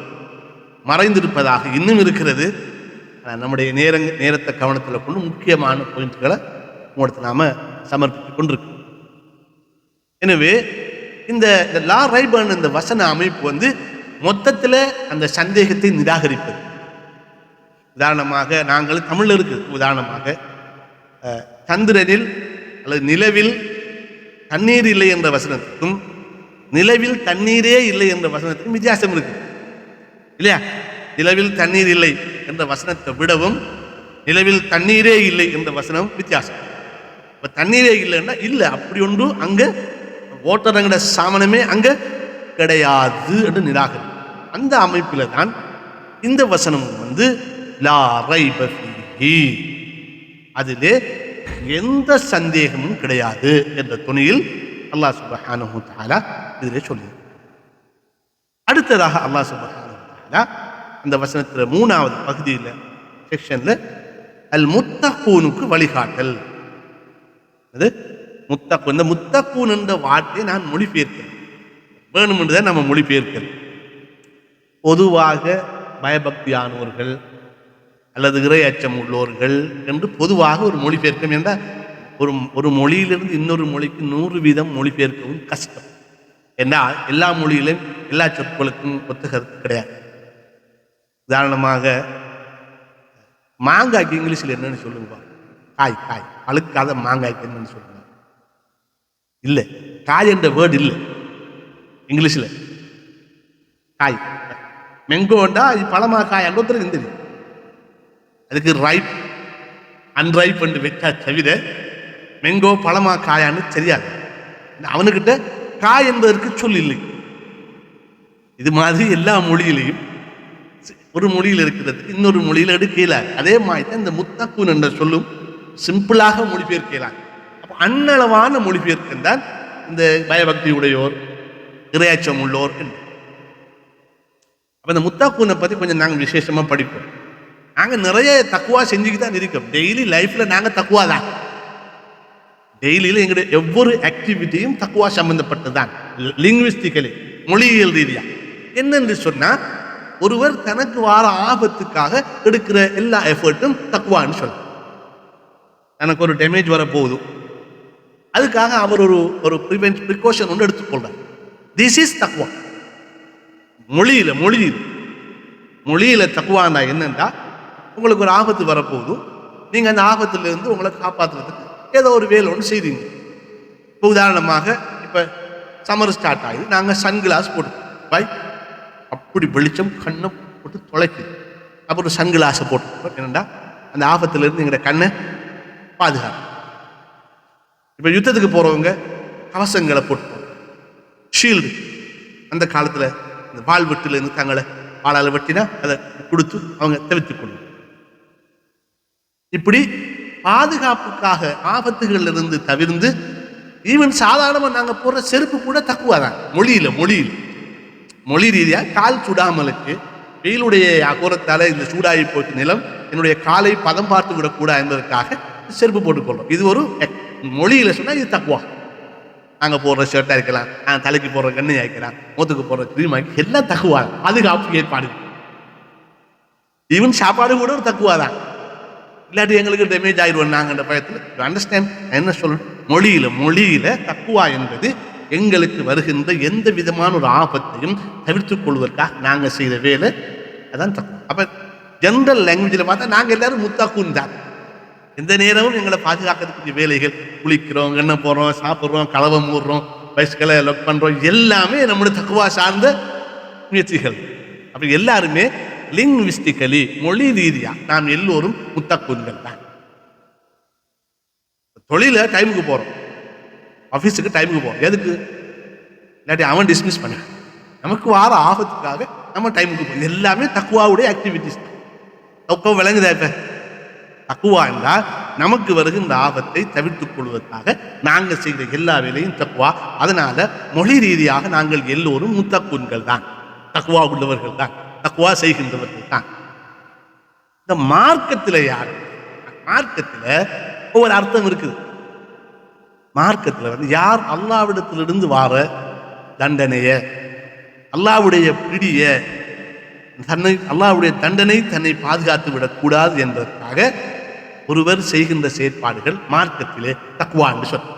மறைந்திருப்பதாக இன்னும் இருக்கிறது. நம்முடைய நேரத்தை கவனத்தில் கொண்டு முக்கியமான பாயிண்ட்களை உங்களுக்கு நாம சமர்ப்பித்துக் கொண்டிருக்கோம். எனவே இந்த லா ரைபன் இந்த வசன அமைப்பு மொத்தத்தில் அந்த சந்தேகத்தை நிராகரிப்பது. உதாரணமாக நாங்கள் தமிழ்ல இருக்கு, உதாரணமாக சந்திரனில் அல்லது நிலவில் தண்ணீர் இல்லை என்ற வசனத்துக்கும் நிலவில் தண்ணீரே இல்லை என்ற வசனத்துக்கும் வித்தியாசம் இருக்கு இல்லையா? நிலவில் தண்ணீர் இல்லை என்ற வசனத்தை விடவும் நிலவில் தண்ணீரே இல்லை என்ற வசனம் வித்தியாசம். இப்ப தண்ணீரே இல்லைன்னா இல்லை, அப்படி ஒன்று அங்க ஓட்டரங்கட சாமனமே அங்க கிடையாது என்று நிராகரி. அந்த அமைப்பில் தான் இந்த வசனம் லா ரைப ஃபீஹி, அதிலே எந்த சந்தேகமும் கிடையாது என்ற துணியில் அல்லாஹ் சுப்ஹானஹு வ தஆலா இதிலே சொல்லி. அடுத்ததாக அல்லாஹ் சுப்ஹானஹு வ தஆலா இந்த வசனத்தில் 3வது பகுதியில் செக்ஷன்ல அல் முத்தகூனுக்கு வழிகாட்டல். அது முத்தகூன், இந்த முத்தகூன் என்ற வார்த்தையை நான் மொழிபெயர்க்கிறேன், வேணும் என்றுதான் நம்ம மொழிபெயர்க்கிறோம். பொதுவாக பயபக்தியானவர்கள் அல்லது இறை அச்சம் உள்ளவர்கள் என்று பொதுவாக ஒரு மொழிபெயர்க்கம் என்றால் ஒரு மொழியிலிருந்து இன்னொரு மொழிக்கு 100 வீதம் மொழிபெயர்க்கவும் கஷ்டம். ஏன்னா எல்லா மொழியிலும் எல்லா சொற்களுக்கும் ஒத்த கருத்து கிடையாது. உதாரணமாக மாங்காய்க்கு இங்கிலீஷில் என்னன்னு சொல்லுங்க, காய் காய் அழுக்காத மாங்காய்க்கு என்னன்னு சொல்லுங்க. இல்லை, காய் என்ற வேர்டு இல்லை இங்கிலீஷில். காய் மெங்கோண்டா பழமா காய் அங்கொத்தருக்கு தெரியும், அதுக்கு ரைப் அன்ரைப் என்று வச்சா தவிர மெங்கோ பழமா காயான்னு தெரியாது. அவனுக்கிட்ட காய் என்பதற்கு சொல் இல்லை. இது மாதிரி எல்லா மொழியிலையும் ஒரு மொழியில் இருக்கிறது இன்னொரு மொழியில் எடுக்கல. அதே மாதிரி தான் இந்த முத்தக்கூன் என்ற சொல்லும் சிம்பிளாக மொழிபெயர்க்கலாம். அப்போ அன்னளவான மொழிபெயர்க்கம் தான் இந்த பயபக்தி உடையோர், இறையாச்சம் உள்ளோர் என்று. அப்போ இந்த முத்தாக்கூனை பற்றி கொஞ்சம் நாங்கள் விசேஷமாக படிப்போம். நாங்கள் நிறைய தக்குவா செஞ்சுக்கிட்டு தான் இருக்கோம். டெய்லி லைஃப்பில் நாங்கள் தக்குவா தான். டெய்லியில் எங்களுடைய ஒவ்வொரு ஆக்டிவிட்டியும் தக்குவா சம்பந்தப்பட்டது தான். லிங்குவிஸ்டிக்கலி, மொழியியல் ரீதியாக என்னென்று சொன்னால், ஒருவர் தனக்கு வார ஆபத்துக்காக எடுக்கிற எல்லா எஃபர்ட்டும் தக்குவான்னு சொல்ல. எனக்கு ஒரு டேமேஜ் வரப்போகுது, அதுக்காக அவர் ஒரு ப்ரிகாஷன் ஒன்று எடுத்துக்கொள்றார். திஸ் இஸ் தக்குவா. மொழியில தக்குவாண்டா என்னன்னா, உங்களுக்கு ஒரு ஆபத்து வரப்போகுது, நீங்கள் அந்த ஆபத்திலிருந்து உங்களை காப்பாற்றுறதுக்கு ஏதோ ஒரு வேலை ஒன்று செய்றீங்க. இப்போ உதாரணமாக இப்போ சம்மர் ஸ்டார்ட் ஆகுது, நாங்கள் சன்கிளாஸ் போட்டு அப்படி வெளிச்சம் கண்ணை போட்டு தொலைக்குது. அப்புறம் சன்கிளாஸை போட்டு என்னண்டா அந்த ஆபத்திலிருந்து எங்களோட கண்ணை பாதுகாப்பு. இப்போ யுத்தத்துக்கு போகிறவங்க கவசங்களை போட்டு, ஷீல்டு, அந்த காலத்தில் இந்த வாள் வெட்டிலேருந்து தங்களை வாழால் வெட்டினா அதை கொடுத்து அவங்க தவிர்த்துக் கொள்ளும். இப்படி பாதுகாப்புக்காக ஆபத்துகளிலிருந்து தவிர்ந்து, ஈவன் சாதாரணமாக நாங்கள் போடுற செருப்பு கூட தக்குவாதான். மொழி ரீதியாக கால் சுடாமலுக்கு வெயிலுடைய அகோரத்தால் இந்த சூடாகி போச்சு நிலம், என்னுடைய காலை பதம் பார்த்து விடக்கூடாது என்பதற்காக செருப்பு போட்டுக்கொள்றோம். இது ஒரு மொழியில் சொன்னால் இது தக்குவா. நாங்கள் போடுற ஷர்ட்டாக இருக்கலாம், தலைக்கு போடுற கண்ணை ஆக்கலாம், மூத்துக்கு போடுற கிரீம் ஆக்கி எல்லாம் தக்குவா. பாதுகாப்பு ஏற்பாடு, ஈவன் சாப்பாடு கூட ஒரு தக்குவா தான். இல்லாட்டி எங்களுக்கு டேமேஜ் ஆயிடுவோம் நாங்கள் அந்த பயத்தில். அண்டர்ஸ்டாண்ட் என்ன சொல்லணும்? மொழியில தக்குவா என்பது எங்களுக்கு வருகின்ற எந்த விதமான ஒரு ஆபத்தையும் தவிர்த்துக் கொள்வதற்காக நாங்கள் செய்த வேலை, அதான் தக்குவா. அப்போ ஜென்ரல் லாங்குவேஜில் பார்த்தா நாங்கள் எல்லாரும் முத்தாக்கூன் தான். எந்த நேரமும் எங்களை பாதுகாக்கிறதுக்குரிய வேலைகள், குளிக்கிறோம், எண்ணெய் போடுறோம், சாப்பிட்றோம், களவை மூடுறோம், பைஸ்களை லொக் பண்ணுறோம், எல்லாமே நம்முடைய தக்குவா சார்ந்த முயற்சிகள். அப்படி எல்லாருமே லிங்குவிஸ்டிக்கலி, மொழி ரீதியாக நாம் எல்லோரும் முத்தக்கூன்கள் தான். தொழில டைமுக்கு போகிறோம், ஆஃபீஸுக்கு டைமுக்கு போகிறோம். எதுக்கு? இல்லாட்டி அவன் டிஸ்மிஸ் பண்ண, நமக்கு வார ஆபத்துக்காக நம்ம டைமுக்கு போகிறோம். எல்லாமே தக்குவாவுடைய ஆக்டிவிட்டிஸ் தான். தக்குவா விளங்குதா? இப்போ தக்குவா என்றால் நமக்கு வருகின்ற ஆபத்தை தவிர்த்துக் கொள்வதற்காக நாங்கள் செய்கிற எல்லா வேலையும் தக்குவா. அதனால மொழி ரீதியாக நாங்கள் எல்லோரும் முத்தக்கூன்கள் தான், தக்குவா உள்ளவர்கள் தான், தக்குவா செய்கின்றவர்கள் தான். இந்த மார்க்கத்தில் யார்? மார்க்கத்தில் ஒவ்வொரு அர்த்தம் இருக்குது. மார்க்கத்தில் யார் அல்லாவிடத்திலிருந்து வார தண்டனைய, அல்லாவுடைய பிடிய, அல்லாவுடைய தண்டனை தன்னை பாதுகாத்து விடக்கூடாது என்பதற்காக ஒருவர் செய்கின்ற செயற்பாடுகள் மார்க்கத்திலே தக்வா என்று சொல்ல.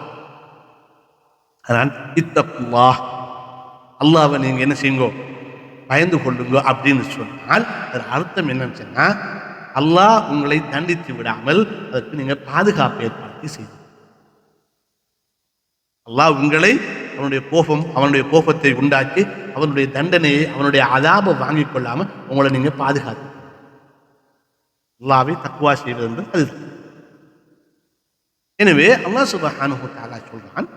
அதனால் இத்தக்குல்லாஹ், அல்லாஹ்வை நீங்க என்ன செய்யுங்கோ, பயந்து கொள்ளுங்க அப்படின்னு சொன்னால் அதன் அர்த்தம் என்னன்னு சொன்னா, அல்லாஹ் உங்களை தண்டித்து விடாமல் அதற்கு நீங்க பாதுகாப்பு ஏற்படுத்தி செய்யுங்க. அல்லாஹ் உங்களை அவனுடைய கோபத்தை உண்டாக்கி அவனுடைய தண்டனையை, அவனுடைய அதாபை வாங்கிக் கொள்ளாம உங்களை நீங்க பாதுகாத்து அல்லாஹ்வை தக்வா செய்வது என்பது அதுதான். எனவே அல்லாஹ் சுப்ஹானஹு வ தஆலா சொல்றான்,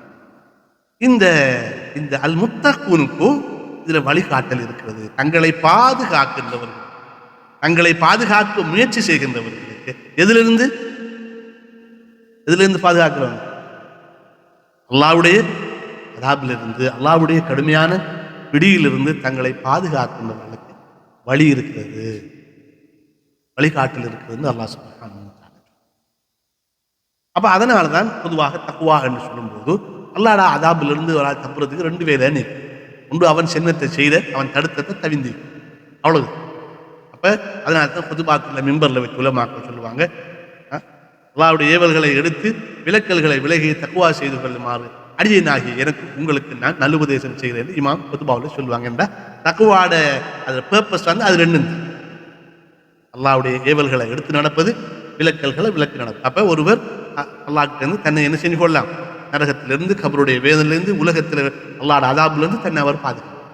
இந்த இந்த அல் முத்தக்கூனுக்கு இதுல வழிகாட்டல் இருக்கிறது. தங்களை பாதுகாக்கின்றவர்கள், தங்களை பாதுகாக்க முயற்சி செய்கின்றவர்களுக்கு எதிலிருந்து பாதுகாக்கிறவங்க? அல்லாஹ்வுடைய அதாபிலிருந்து, அல்லாஹ்வுடைய கடுமையான பிடியிலிருந்து தங்களை பாதுகாக்கின்றவர்களுக்கு வழி இருக்கிறது, வழிகாட்டல் இருக்கிறது அல்லாஹ் சுப்ஹானஹு வ தஆலா. அப்ப அதனால தான் பொதுவாக தக்வா என்று சொல்லும்போது அல்லாஹ்வுடைய அதாபிலிருந்து ஒரு ஆள் தப்புறதுக்கு ரெண்டு வேலை இருக்கு. ஒன்று அவன் சின்னத்தை செய்த, அவன் தடுத்தத்தை தவிந்தி, அவ்வளவு. அப்ப அதனால தான் பொதுபாத்துல மிம்பர்ல வச்சு உலமாக்கள் சொல்லுவாங்க, அல்லாஹ்வுடைய ஏவல்களை எடுத்து விலக்கல்களை விலகி தக்வா செய்து கொள்ளுமாறு அடியேனாகி எனக்கு உங்களுக்கு நான் நல்லுபதேசம் செய்கிறேன் இமாம் பொதுபாவில் சொல்லுவாங்க. என்ற தக்வாட அதோட பர்பஸ் வந்து அது ரெண்டு, அல்லாஹ்வுடைய ஏவல்களை எடுத்து நடப்பது, விலக்கல்களை விலக்கு நடப்பது. அப்ப ஒருவர் அல்லாஹ்கிட்ட இருந்து தன்னை என்ன செஞ்சு கொள்ளலாம், நரகத்திலிருந்து, கபருடைய வேதனிலிருந்து, உலகத்தில் அல்லாஹ்வுடைய அதாபிலிருந்து தன்னை அவர் பாதுகாப்பார்.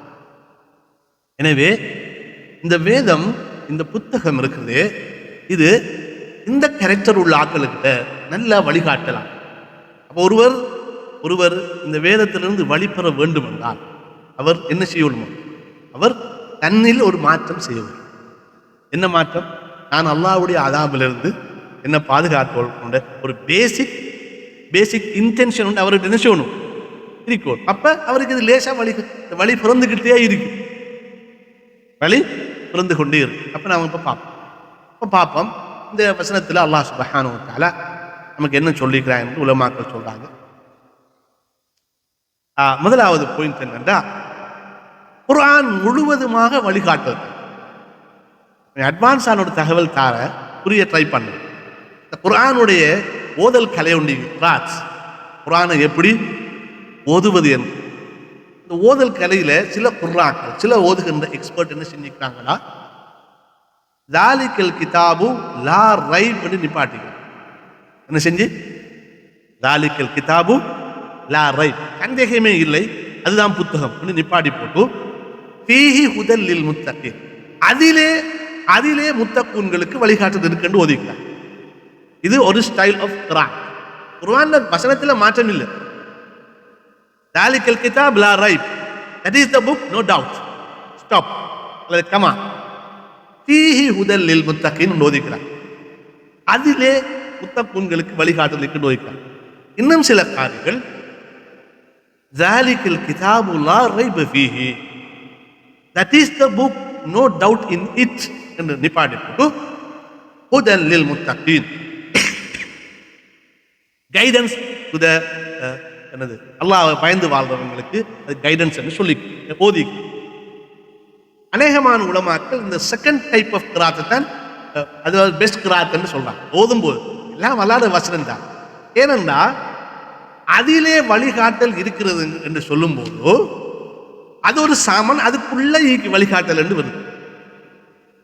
எனவே இந்த வேதம், இந்த புத்தகம் இருக்குது, இது இந்த கேரக்டர் உள்ள ஆட்களுக்கிட்ட நல்லா வழிகாட்டலாம். அப்போ ஒருவர் இந்த வேதத்திலிருந்து வழிபெற வேண்டும் என்றால் அவர் என்ன செய்யணுமோ, அவர் தன்னில் ஒரு மாற்றம் செய்ய வேண்டும். என்ன மாற்றம்? நான் அல்லாஹ்வுடைய அதாபிலிருந்து என்ன பாதுகாத்து ஒரு பேசிக் இன்டென்ஷன் உண்டு அவருக்கு என்ன செய்யணும் இருக்கும். அப்ப அவருக்கு இது லேசா வழி பிறந்துகிட்டே இருக்கு, வழி பிறந்து கொண்டே இருக்கு. அப்ப நாம இப்ப பார்ப்போம் இந்த வசனத்துல அல்லாஹ் சுப்ஹானஹு வ தஆலா நமக்கு என்ன சொல்லிக்கிறான் என்று உலமாக்கள் சொல்றாங்க. முதலாவது பாயிண்ட் என்னன்னா, குர்ஆன் முழுவதுமாக வழிகாட்டல். அட்வான்ஸான ஒரு தகவல் தார புரிய ட்ரை பண்ணு. இந்த குர்ஆனுடைய ஓதல் கலை உண்டு, குர்ஆனை எப்படி ஓதுவது என்று. இந்த ஓதல் கலையில சில குர்ஆக்கள், சில ஓதுகின்ற எக்ஸ்பர்ட் என்ன செஞ்சுக்கிறாங்களா, தாலிக்கல் கிதாபு லா ரைப் என்று நிப்பாட்டிகள். என்ன செஞ்சு தாலிக்கல் கிதாபு லா ரைப், சந்தேகமே இல்லை, அதுதான் புத்தகம் என்று நிப்பாட்டி போட்டு ஃபீஹி ஹுதல் லில் முத்தகீன், அதிலே முத்தக்கூன்களுக்கு வழிகாட்டுதல் இருக்குன்னு ஓதிக்கிறார். இது ஒரு ஸ்டைல் ஆஃப் குர்ஆன். குர்ஆன்ல வசனத்துல மாற்றம் இல்லை. தாலிக்கல் கிதாப் லா ரைப், that is the book, no doubt, stop, comma ஃபீஹி ஹுதல் லில் முத்தகீன் ஓதிக்கிறார். அதிலே முத்தக்கூன்களுக்கு வழிகாட்டுதல் இருக்குன்னு ஓதிக்கிறார். இன்னும் சில காரியங்கள் தாலிக்கல் கிதாபு லா ரைப ஃபீஹி, that is the book, no doubt in it என்று நிப்பாட்டிட்டு ஹுதல் லில் முத்தகீன், கைடன்ஸ் டு த என்னது அல்லாஹ்வை பயந்து வாழ்றவங்களுக்கு அது கைடன்ஸ் என்று சொல்லி ஓதி. அநேகமான உலமாக்கள் இந்த செகண்ட் டைப் ஆஃப் கிராத்தை தான் அது பெஸ்ட் கிராத் என்று சொல்றாங்க. ஓதும்போது எல்லாம் வல்லாத வசனம் தான். ஏனென்றா அதிலே வழிகாட்டல் இருக்கிறது என்று சொல்லும் போது அது ஒரு சாமன், அதுக்குள்ள வழிகாட்டல் என்று வருது.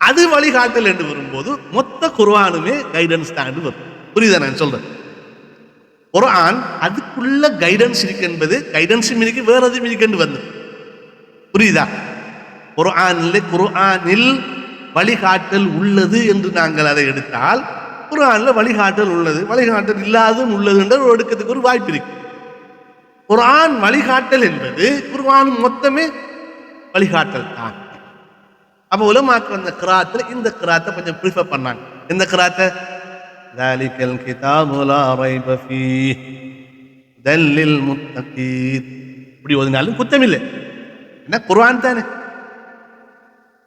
அது வழிகாட்டல் என்று வரும்போது மொத்த குர்ஆனுமே கைடன்ஸ் தான் என்று வரும். புரியுதா நான் சொல்றேன்? குர்ஆன் அதுக்குள்ள கைடன்ஸ் இருக்கு என்பது, கைடன்ஸ் இருக்கு, வேற எதுவும் இருக்கு வந்து. புரியுதா? குர்ஆனில் வழிகாட்டல் உள்ளது என்று நாங்கள் அதை எடுத்தால், குர்ஆன்ல வழிகாட்டல் உள்ளது, வழிகாட்டல் இல்லாதும் உள்ளது என்ற எடுக்கிறதுக்கு ஒரு வாய்ப்பு இருக்கு. குர்ஆன் வழிகாட்டல் என்பது குர்ஆன் மொத்தமே வழிகாட்டல் தான். அப்ப உலமாக்கள் அந்த கிராத்துல இந்த கிராத்தை கொஞ்சம் ப்ரிஃபர் பண்ணாங்க. இந்த கிராத்தை தாலிக்கல் கிதாபு லா ரைப ஃபீஹ் தல்லில் முத்தகீன் இப்படி ஓதினாலும் குத்தம் இல்லை, என்ன குர்ஆன் தானே.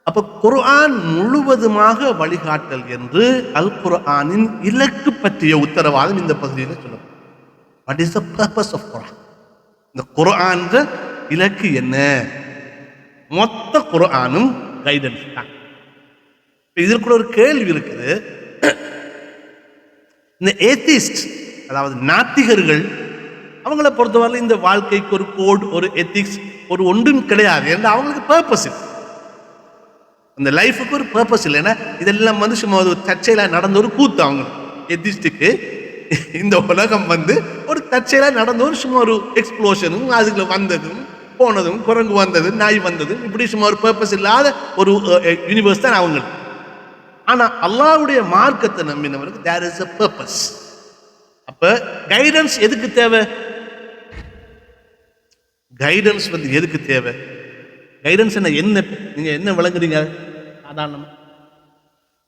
அப்ப குர்ஆன் முழுவதுமாக வழிகாட்டல் என்று அல் குர்ஆனின் இலக்கு பற்றிய உத்தரவாதம் இந்த பகுதியில் சொல்லணும். What is the purpose of Quran? இந்த குர்ஆன் இலக்கு என்ன? மொத்த குர்ஆனும் கைடன்ஸ் தான். இதற்குள்ள ஒரு கேள்வி இருக்குது. இந்த ஏத்திஸ்ட், அதாவது நாத்திகர்கள், அவங்கள பொறுத்தவரை இந்த வாழ்க்கைக்கு ஒரு கோட், ஒரு எத்திக்ஸ், ஒரு ஒன்றும் கிடையாது. ஏன்னா அவங்களுக்கு பர்பஸ் இல்லை, அந்த லைஃபுக்கு ஒரு பர்பஸ் இல்லை. ஏன்னா இதெல்லாம் வந்து சும்மா ஒரு தற்செயலா நடந்த ஒரு கூத்து. அவங்க எத்திஸ்டுக்கு இந்த உலகம் வந்து ஒரு தற்செயலா நடந்த ஒரு சும்மா ஒரு எக்ஸ்ப்ளோஷனும், அதுக்குள்ள வந்ததும் போனதும், குரங்கு வந்தது, நாய் வந்தது, இப்படி சும்மா ஒரு பர்பஸ் இல்லாத ஒரு யூனிவர்ஸ் தான் அவங்களுக்கு. ஆனா அல்லாஹ்வுடைய மார்க்கத்தை நம்பினவருக்கு தேர் இஸ் a purpose. அப்ப கைடன்ஸ் எதுக்கு தேவை? கைடன்ஸ் வந்து எதுக்கு தேவை? கைடன்ஸ் என்ன நீங்க என்ன விளங்குறீங்க? சாதாரணமா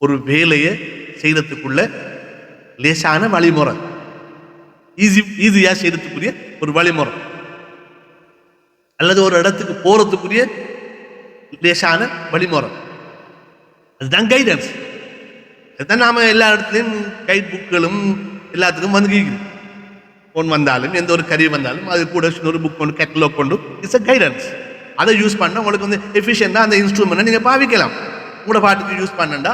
ஒரு வேலையை செய்யறதுக்குள்ள லேசான வழிமுறை, ஈஸியா செய்யறதுக்குரிய ஒரு வழிமுறை, அல்லது ஒரு இடத்துக்கு போறதுக்குரிய லேசான வழிமுறை, அதுதான் கைடன்ஸ். அதுதான் நாம எல்லா இடத்துலையும் கைட் புக்குகளும் எல்லாத்துக்கும் வந்து ஃபோன் வந்தாலும், எந்த ஒரு கருவி வந்தாலும் அது கூட ஒரு புக் கொண்டு, கேட்டலாக் கொண்டு, இட்ஸ் அ கைடன்ஸ். அதை யூஸ் பண்ணால் உங்களுக்கு வந்து எஃபிஷியண்டாக அந்த இன்ஸ்ட்ருமெண்ட்டை நீங்கள் பாவிக்கலாம். உங்களோட பாட்டுக்கு யூஸ் பண்ணா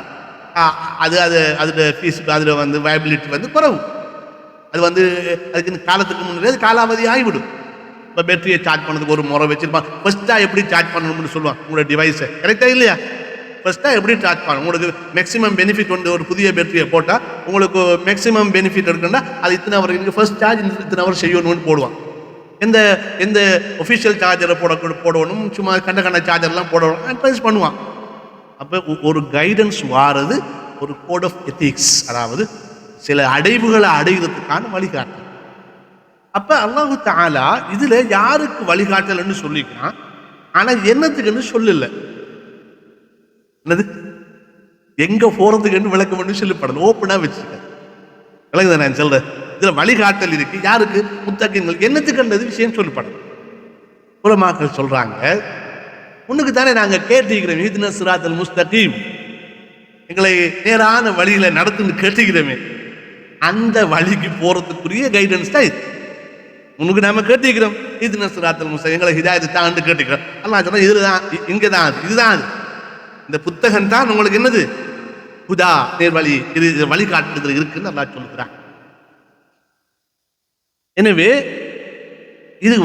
அதோட ஃபீஸ், அதில் வந்து வயபிலிட்டி வந்து குறவு. அது வந்து அதுக்கு காலத்துக்கு முன்னாடி அது காலாவதி ஆகிவிடும். இப்போ பேட்டரியை சார்ஜ் பண்ணதுக்கு ஒரு முறை வச்சிருப்பான். ஃபர்ஸ்ட்டாக எப்படி சார்ஜ் பண்ணணும்னு சொல்லுவான் உங்களோட டிவைஸை. கரெக்டாக இல்லையா? ஃபர்ஸ்ட்டாக எப்படி சார்ஜ் பண்ணணும், உங்களுக்கு மேக்ஸிமம் பெனிஃபிட் வந்து ஒரு புதிய பேட்டரியை போட்டால் உங்களுக்கு மேக்ஸிமம் பெனிஃபிட் இருக்குன்னா அது இத்தனை அவர் எனக்கு ஃபர்ஸ்ட் சார்ஜ் இத்தனை அவர் செய்யணும்னு போடுவான். எந்த ஒஃபிஷியல் சார்ஜரை போடணும், சும்மா கண்ட சார்ஜர்லாம் போடணும், அட்வைஸ் பண்ணுவான். அப்போ ஒரு கைடன்ஸ் வாரது ஒரு கோட் ஆஃப் எத்திக்ஸ், அதாவது சில அடைவுகளை அடைகிறதுக்கான வழிகாட்டல். அப்ப அல்லாஹ் தஆலா இதுல யாருக்கு வழிகாட்டல்னு சொல்லிக்கிறான், ஆனா என்னத்துக்குன்னு சொல்லல. என்னது எங்க போறதுக்குன்னு விளக்கம் சொல்லப்படணும், ஓப்பனா வச்சுக்க. விளங்குதா நான் சொல்றேன்? இதுல வழிகாட்டல் இருக்கு. யாருக்கு? முத்தகீன்களுக்கு. என்னத்துக்கு கண்டது விஷயம் சொல்லப்படும். உலமாக்கள் சொல்றாங்க, முன்னுக்கு தானே நாங்க கேட்டிருக்கிறோம், இஹ்தின ஸிராத்தல் முஸ்தகீம், எங்களை நேரான வழியில நடத்துன்னு கேட்டிருக்கிறோமே, அந்த வழிக்கு போறதுக்குரிய கைடன்ஸ் தான் இது. முன்னுக்கு நாம கேட்டிருக்கிறோம், இஹ்தின ஸிராத்தல் முஸ்தகீம், எங்களை ஹிதாயத்தை தான் கேட்டிருக்கிறோம். அல்லாஹ் சொன்னா இதுதான், இங்கதான் அது, இதுதான் அது. இந்த புத்தகம் தான் உங்களுக்கு என்னது? ஹுதா, நேர் வழி, இது வழிகாட்டுதல் இருக்குன்னு அல்லாஹ் சொல்லுகிறான். எனவே இது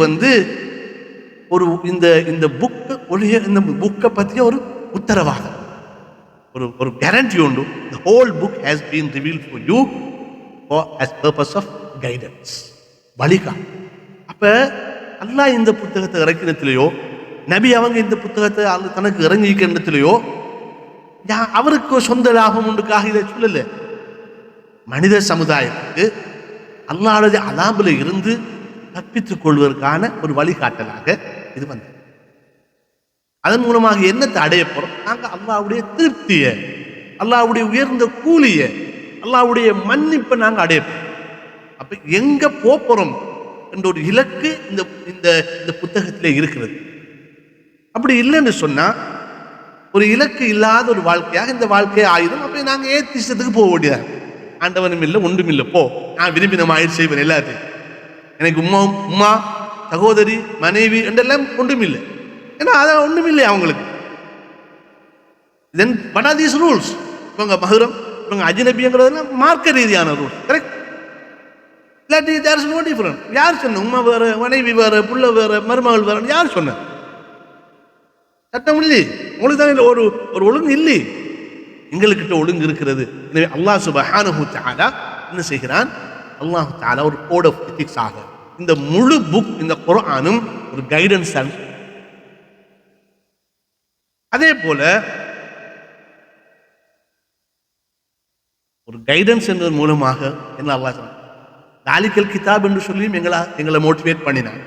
ஒரு இந்த புக்கை பற்றிய ஒரு உத்தரவாதம், ஒரு கேரண்டி உண்டு. The whole book has been revealed for you for as purpose of guidance, வழிகாட்டு. அப்ப அல்லாஹ் இந்த புத்தகத்தை இறக்கினத்திலேயோ, நபி அவங்க இந்த புத்தகத்தை தனக்கு இறங்கிக்கிறதுலையோ அவருக்கு சொந்த லாபம் உண்டுக்காக இதை சொல்லல. மனித சமுதாயத்துக்கு அல்லாஹ்வுடைய அலாபில் இருந்து தப்பித்துக் கொள்வதற்கான ஒரு வழிகாட்டலாக இது வந்தது. அதன் மூலமாக என்னத்தை அடைய போறோம்? நாங்க அல்லாஹ்வுடைய திருப்தியை, அல்லாஹ்வுடைய உயர்ந்த கூலியை, அல்லாஹ்வுடைய மன்னிப்பை நாங்க அடைய போறோம். அப்ப எங்க போறோம் என்ற ஒரு இலக்கு இந்த புத்தகத்திலே இருக்கிறது. அப்படி இல்லைன்னு சொன்னா ஒரு இலக்கு இல்லாத ஒரு வாழ்க்கையாக இந்த வாழ்க்கையை ஆயுதம். அப்ப நாங்க ஏத்திசத்துக்கு போக வேண்டியதா, ஆண்டவனும் இல்லை ஒன்றும் இல்லை, போ நான் விரும்பின மாதிரி செய்வேன் எல்லாத்தையும், எனக்கு உம்மா சகோதரி மனைவி என்றெல்லாம் ஒன்றும் இல்லை, ஏன்னா அதான் ஒன்றும் இல்லை அவங்களுக்கு. தென் what are these rules? இவங்க மஹரம், இவங்க அஜ்னபிங்கிறதுலாம் மார்க்க ரீதியான ரூல்ஸ், கரெக்ட்? இல்லாட்டி தேர் இஸ் நோ டிஃபரன்ஸ். யார் சொன்ன உம்மா வேற, மனைவி வேற, புள்ள வேற, மருமகள் வேற? யார் சொன்ன? சட்டம் இல்லை. உங்களுக்கு தான் ஒரு ஒழுங்கு இல்லை, எங்களுக்கிட்ட ஒழுங்கு இருக்கிறது. எனவே அல்லாஹ் சுப்ஹானஹு தஆலா என்ன செய்கிறான்? அல்லாஹ் தஆலா ஒரு கோட் ஆஃப் எத்திக்ஸ் ஆக இந்த முழு புக், இந்த குர்ஆனும் ஒரு கைடன்ஸ். அதே போல ஒரு கைடன்ஸ் என்பதன் மூலமாக என்ன அல்லாஹ் சொன்னான், தாலிக்கல் கிதாப் என்று சொல்லியும் எங்களை மோட்டிவேட் பண்ணினான்.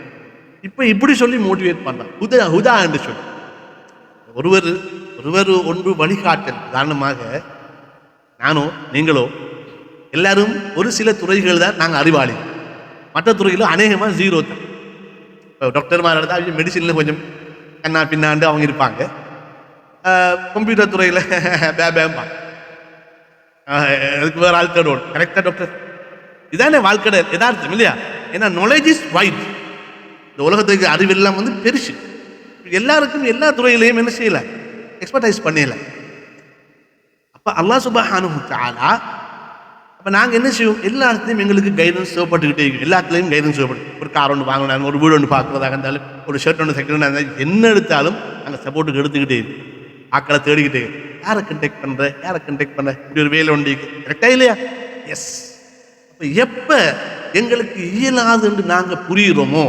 இப்ப இப்படி சொல்லி மோட்டிவேட் பண்றான், ஹுதா ஹுதா என்று சொல்லி. ஒருவர் ஒன்று வழிகாட்டல். உதாரணமாக நானோ நீங்களோ எல்லாரும் ஒரு சில துறைகள் தான் நாங்கள் அறிவாளி, மற்ற துறைகளும் அநேகமாக ஜீரோ தான். இப்போ டாக்டர்மார் இருந்தால் மெடிசினில் கொஞ்சம் கண்ணா பின்னாண்டு அவங்க இருப்பாங்க. கம்ப்யூட்டர் துறையில் பேம்பா அதுக்கு வேறு ஆள் தேடோடு. கரெக்டாக டாக்டர்? இதானே வாழ்க்கை யதார்த்தம் இல்லையா? ஏன்னா நாலேஜ் இஸ் வைட். இந்த உலகத்துக்கு அறிவெல்லாம் பெருசு. எல்லாருக்கும் எல்லா துறையிலையும் என்ன செய்யல, எக்ஸ்பர்டைஸ் பண்ணல. அப்ப அல்லாஹ் சுப்ஹானஹு தஆலா, அப்ப நாங்க என்ன செய்வோம்? எல்லா இடத்துலையும் எங்களுக்கு கைடன்ஸ் தேவைப்பட்டுக்கிட்டே இருக்கும். எல்லாத்துலையும் கைடன்ஸ் தேவைப்படும். ஒரு கார் ஒன்று வாங்கினாலும், ஒரு வீடு ஒன்று பார்க்கறதாக இருந்தாலும், ஒரு ஷர்ட் ஒன்று தைக்கிறதா இருந்தாலும், என்ன எடுத்தாலும் நாங்கள் சப்போர்ட்டுக்கு எடுத்துக்கிட்டே இருக்கும். ஆக்களை தேடிக்கிட்டே, யாரை கண்டெக்ட் பண்ற, இப்படி ஒரு வேலை ஒன்று கரெக்டா இல்லையா? எஸ். அப்ப எப்ப எங்களுக்கு இயலாது என்று நாங்க புரியுறோமோ,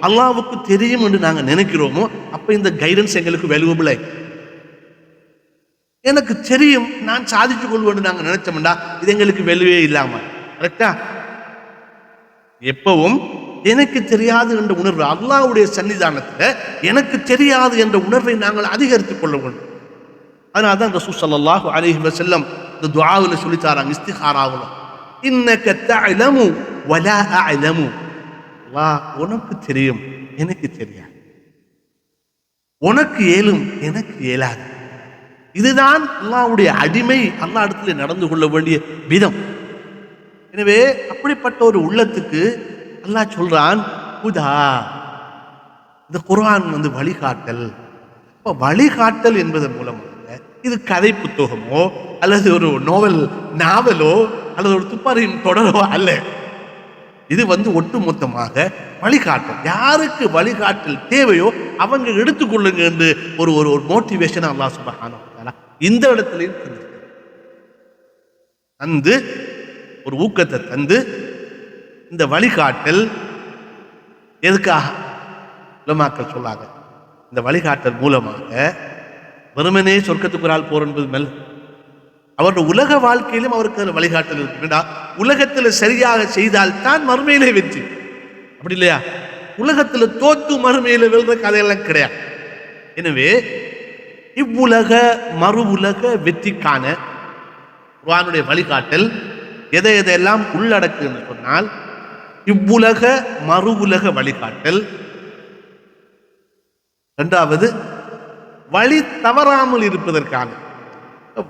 அல்லாஹ்வுக்கு தெரியும் என்று நாங்க நினைக்கிறோமோ, அப்ப இந்த கைடன்ஸ் எங்களுக்கு வேல்யூபிள். எனக்கு தெரியும், நான் சாதிச்சு கொள்வேன் நாங்க நினைச்சோம்டா, இது எங்களுக்கு வேல்யூவே இல்லாம. கரெக்டா? எப்பவும் எனக்கு தெரியாது என்ற உணர்வு, அல்லாஹ்வுடைய சன்னிதானத்துல எனக்கு தெரியாது என்ற உணர்வை நாங்கள் அதிகரித்துக் கொள்ள வேண்டும். அதனால தான் ரசூல் ஸல்லல்லாஹு அலைஹி வஸல்லம் இந்த துஆவுல சொல்லி தராங்க, இஸ்திகாராவுல, இன்னக தஅலமு வலா அஅலமு. அல்லாஹ் உனக்கு தெரியும், எனக்கு தெரியாது. உனக்கு ஏலும், எனக்கு இயலாது. இதுதான் அல்லாஹ்வுடைய அடிமை அல்லாஹ் இடத்துல நடந்து கொள்ள வேண்டிய விதம். எனவே அப்படிப்பட்ட ஒரு உள்ளத்துக்கு அல்லாஹ் சொல்றான் ஹுதா. இந்த குர்ஆன் வழிகாட்டல். அப்ப வழிகாட்டல் என்பதன் மூலமாக இது கதை புத்தகமோ அல்லது ஒரு நாவலோ அல்லது ஒரு துப்பாரியின் தொடரோ அல்ல. இது ஒட்டுமொத்தமாக வழிகாட்டல். யாருக்கு வழிகாட்டல் தேவையோ அவங்க எடுத்துக்கொள்ளுங்க என்று ஒரு மோட்டிவேஷன் அல்லாஹ் சுப்ஹானஹு வ தஆலா இந்த இடத்துலையும் தந்து ஒரு ஊக்கத்தை தந்து, இந்த வழிகாட்டல் எதுக்காக உலமாக்கள் சொல்லாங்க, இந்த வழிகாட்டல் மூலமாக வெறுமனே சொர்க்கத்துக்கு ஒரு ஆள் போற என்பது மேல் அவருடைய உலக வாழ்க்கையிலும் அவருக்கு வழிகாட்டல் இருக்கு. உலகத்தில் சரியாக செய்தால் தான் மறுமையிலே வெற்றி. அப்படி இல்லையா? உலகத்தில் தோத்து மறுமையில வெல்ற கதையெல்லாம் கிடையாது. எனவே இவ்வுலக மறு உலக வெற்றிக்கான குர்ஆனுடைய வழிகாட்டல் எதையெல்லாம் உள்ளடக்கு என்று சொன்னால் இவ்வுலக மறு உலக வழிகாட்டல், இரண்டாவது வழி தவறாமல் இருப்பதற்கான.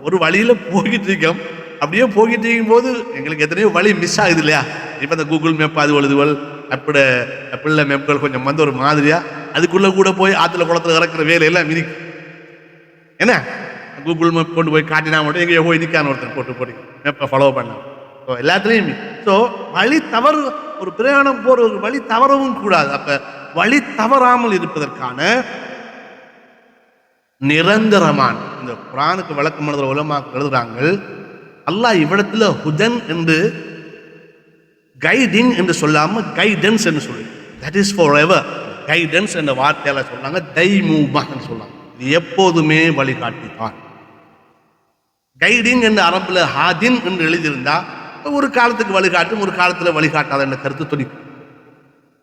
ஒரு வழியில போய்கிட்டு இருக்கோம், அப்படியே போய்கிட்டு இருக்கும் போது எங்களுக்கு எத்தனையோ வழி மிஸ் ஆகுது இல்லையா? இப்ப இந்த கூகுள் மேப் அது எழுதுவல் அப்பிள் மேப்கள் கொஞ்சம் வந்து ஒரு மாதிரியா அதுக்குள்ள கூட போய் ஆத்துல குளத்துல இறக்குற வேலையெல்லாம் மிதிக்கு. என்ன கூகுள் மேப் கொண்டு போய் காட்டினா மட்டும் எங்கேயோ போய் நிற்கான ஒருத்தர் போட்டு மேப்பை ஃபாலோ பண்ண எல்லாத்துலேயும். ஸோ வழி தவறு, ஒரு பிரயாணம் போற ஒரு வழி தவறவும் கூடாது. அப்ப வழி தவறாமல் இருப்பதற்கான நிரந்தரமான இந்த குர்ஆனுக்கு விளக்கம் எழுதுற உலமாக்கள் எழுதுறாங்க, அல்லாஹ் இவ்விடத்துல ஹுதன் என்று கைடிங் என்று சொல்லாம கைடன்ஸ் என்று சொல்லி, that is for ever. Guidance என்ற வார்த்தையால சொன்னாங்க, தைமூபான்னு சொன்னாங்க, இது எப்போதுமே வழிகாட்டித்தான். கைடிங் என்று அரபுல ஹாதின் என்று எழுதியிருந்தா ஒரு காலத்துக்கு வழிகாட்டும், ஒரு காலத்துல வழிகாட்டாத என்ற கருத்து துணிக்கும்.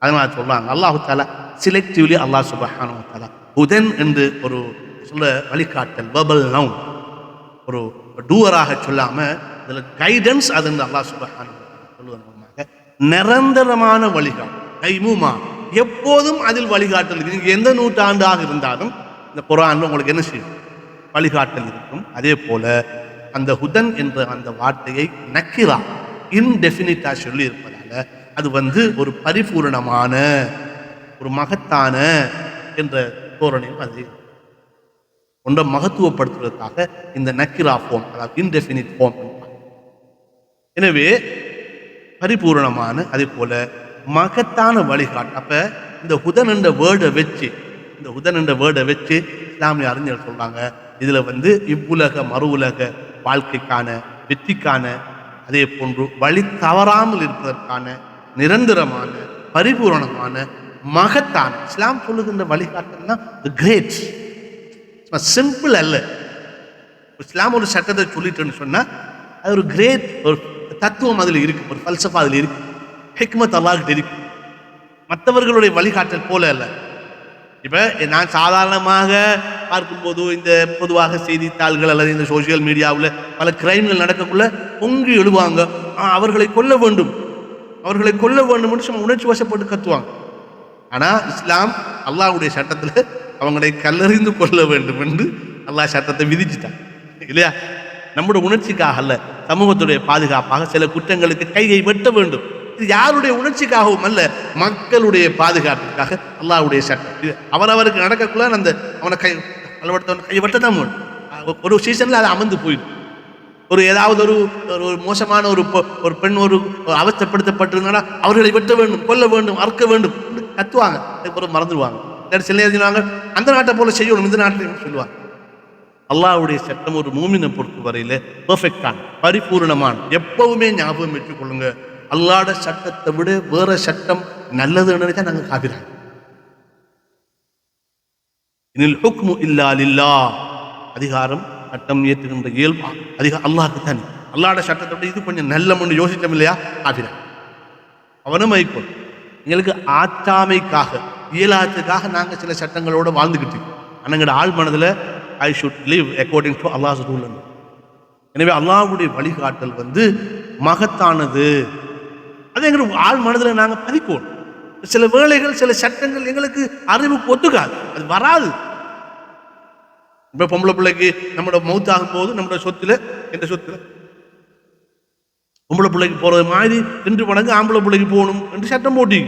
அதனால சொல்றாங்க அல்லாஹு தஆலா செலக்டிவ்லி அல்லாஹ் சுப்ஹானஹு வ தஆலா ஹுதன் என்று ஒரு சொல்ல வழிகாட்டல் வெர்பல் நவுன், ஒரு டூவராக சொல்லாம இதுல கைடன்ஸ் அது அல்லாஹ் சுப்ஹானஹு வ தஆலா சொல்வதன் மூலமாக நிரந்தரமான வழிகாட்டல், தைமூமா, எப்போதும் அதில் வழிகாட்டல் இருக்கு. நீங்க எந்த நூற்றாண்டாக இருந்தாலும் இந்த குர்ஆன்ல உங்களுக்கு என்ன செய்யும்? வழிகாட்டல் இருக்கும். அதே போல அந்த ஹுதன் என்ற அந்த வார்த்தையை நக்கிரா இன்டெஃபினிட்டா சொல்லி இருப்பதால அது ஒரு பரிபூரணமான ஒரு மகத்தான என்ற தோரணையும் அது ஒன்றை மகத்துவப்படுத்துவதற்காக இந்த நக்கிரா ஃபார்ம், அதாவது இன்டெஃபினிட் ஃபார்ம். எனவே பரிபூரணமான அதே போல மகத்தான வழிகாட்டு. அப்ப இந்த ஹுதன் என்ற வேர்டை வச்சு இஸ்லாமிய அறிஞர் சொல்றாங்க, இதுல இவ்வுலக மறு உலக வாழ்க்கைக்கான வெற்றிக்கான, அதே போன்று வழி தவறாமல் இருப்பதற்கான நிரந்தரமான பரிபூரணமான மகத்தான இஸ்லாம் சொல்லுகின்ற வழிகாட்டல்னா கிரேட், சிம்பிள் அல்ல. இஸ்லாம் ஒரு சட்டத்தை சொல்லிட்டுன்னு சொன்னா அது ஒரு கிரேட், ஒரு தத்துவம் அதில் இருக்கு, ஒரு பல்சஃபா அதில் இருக்கு, ஹிக்மத் அல்லாஹ்கிட்ட இருக்கு. மற்றவர்களுடைய வழிகாட்டல் போல அல்ல. இப்ப நான் சாதாரணமாக பார்க்கும்போது இந்த பொதுவாக செய்தித்தாள்கள் அல்லது இந்த சோசியல் மீடியாவில் பல கிரைம்கள் நடக்கக்குள்ள பொங்கி எழுவாங்க, அவர்களை கொல்ல வேண்டும் என்று உணர்ச்சி வசப்பட்டு கத்துவாங்க. ஆனா இஸ்லாம் அல்லாஹ்வுடைய சட்டத்துல அவங்களை கல்லறிந்து கொள்ள வேண்டும் என்று அல்லாஹ் சட்டத்தை விதிச்சுட்டான் இல்லையா? நம்முடைய உணர்ச்சிக்காக அல்ல, சமூகத்துடைய பாதுகாப்பாக சில குற்றங்களுக்கு கையை வெட்ட வேண்டும். இது யாருடைய உணர்ச்சிக்காகவும் அல்ல, மக்களுடைய பாதுகாப்புக்காக அல்லாஹ்வுடைய சட்டம். அவரவருக்கு நடக்கக்குள்ள அந்த அவனை கை வெட்டத்தான் ஒரு சீசன்ல அதை அமர்ந்து போயிடும். ஏதாவது ஒரு மோசமான ஒரு பெண் ஒரு அவஸ்தைப்படுத்தப்பட்டிருந்தா அவர்களை வெட்ட வேண்டும், கொல்ல வேண்டும், அறுக்க வேண்டும் கத்துவாங்க, அதுக்கப்புறம் மறந்துடுவாங்க. சில நேரம் அந்த நாட்டை போல செய்யணும், இந்த நாட்டில் சொல்லுவாங்க. அல்லாஹ்வுடைய சட்டம் ஒரு மூமினை பொறுத்த வரையில பெர்ஃபெக்டான பரிபூர்ணமான. எப்பவுமே ஞாபகம் வச்சுக் கொள்ளுங்க, அல்லாஹ்வுடைய சட்டத்தை விட வேற சட்டம் நல்லதுன்னு நினைச்சா நாங்க காபிராங்க. இனில் ஹுக்மு இல்லா லில்லாஹ், அதிகாரம் சட்டம் ஏற்றுகின்ற இயல்பு அதிகாரம் அல்லாஹ்க்கு தானே. அல்லாஹ்வுடைய சட்டத்தை விட இது கொஞ்சம் நல்ல யோசிச்சோம் இல்லையா, காபிராங்க. அவனும் மைக்கோள் எங்களுக்கு ஆற்றாமைக்காக இயலாத்துக்காக நாங்க சில சட்டங்களோட வாழ்ந்துக்கிட்டு ஆனால் எங்களோட ஆள் மனதில் I should live according to Allah's rule. எனவே அல்லாஹ்வுடைய வழிகாட்டல் மகத்தானது. அது எங்களுக்கு ஆள் மனதில் நாங்கள் பதிப்போம். சில வேளைகள் சில சட்டங்கள் எங்களுக்கு அறிவுக்கு ஒத்துக்காது, அது வராது. இப்போ பொம்பளை பிள்ளைக்கு நம்மளோட மௌத்தாகும் போது நம்மளோட சொத்துல எந்த சொத்துல பொம்பளை பிள்ளைக்கு போறது மாதிரி 2 மடங்கு ஆம்பளை பிள்ளைக்கு போகணும் என்று சட்டம் போட்டி.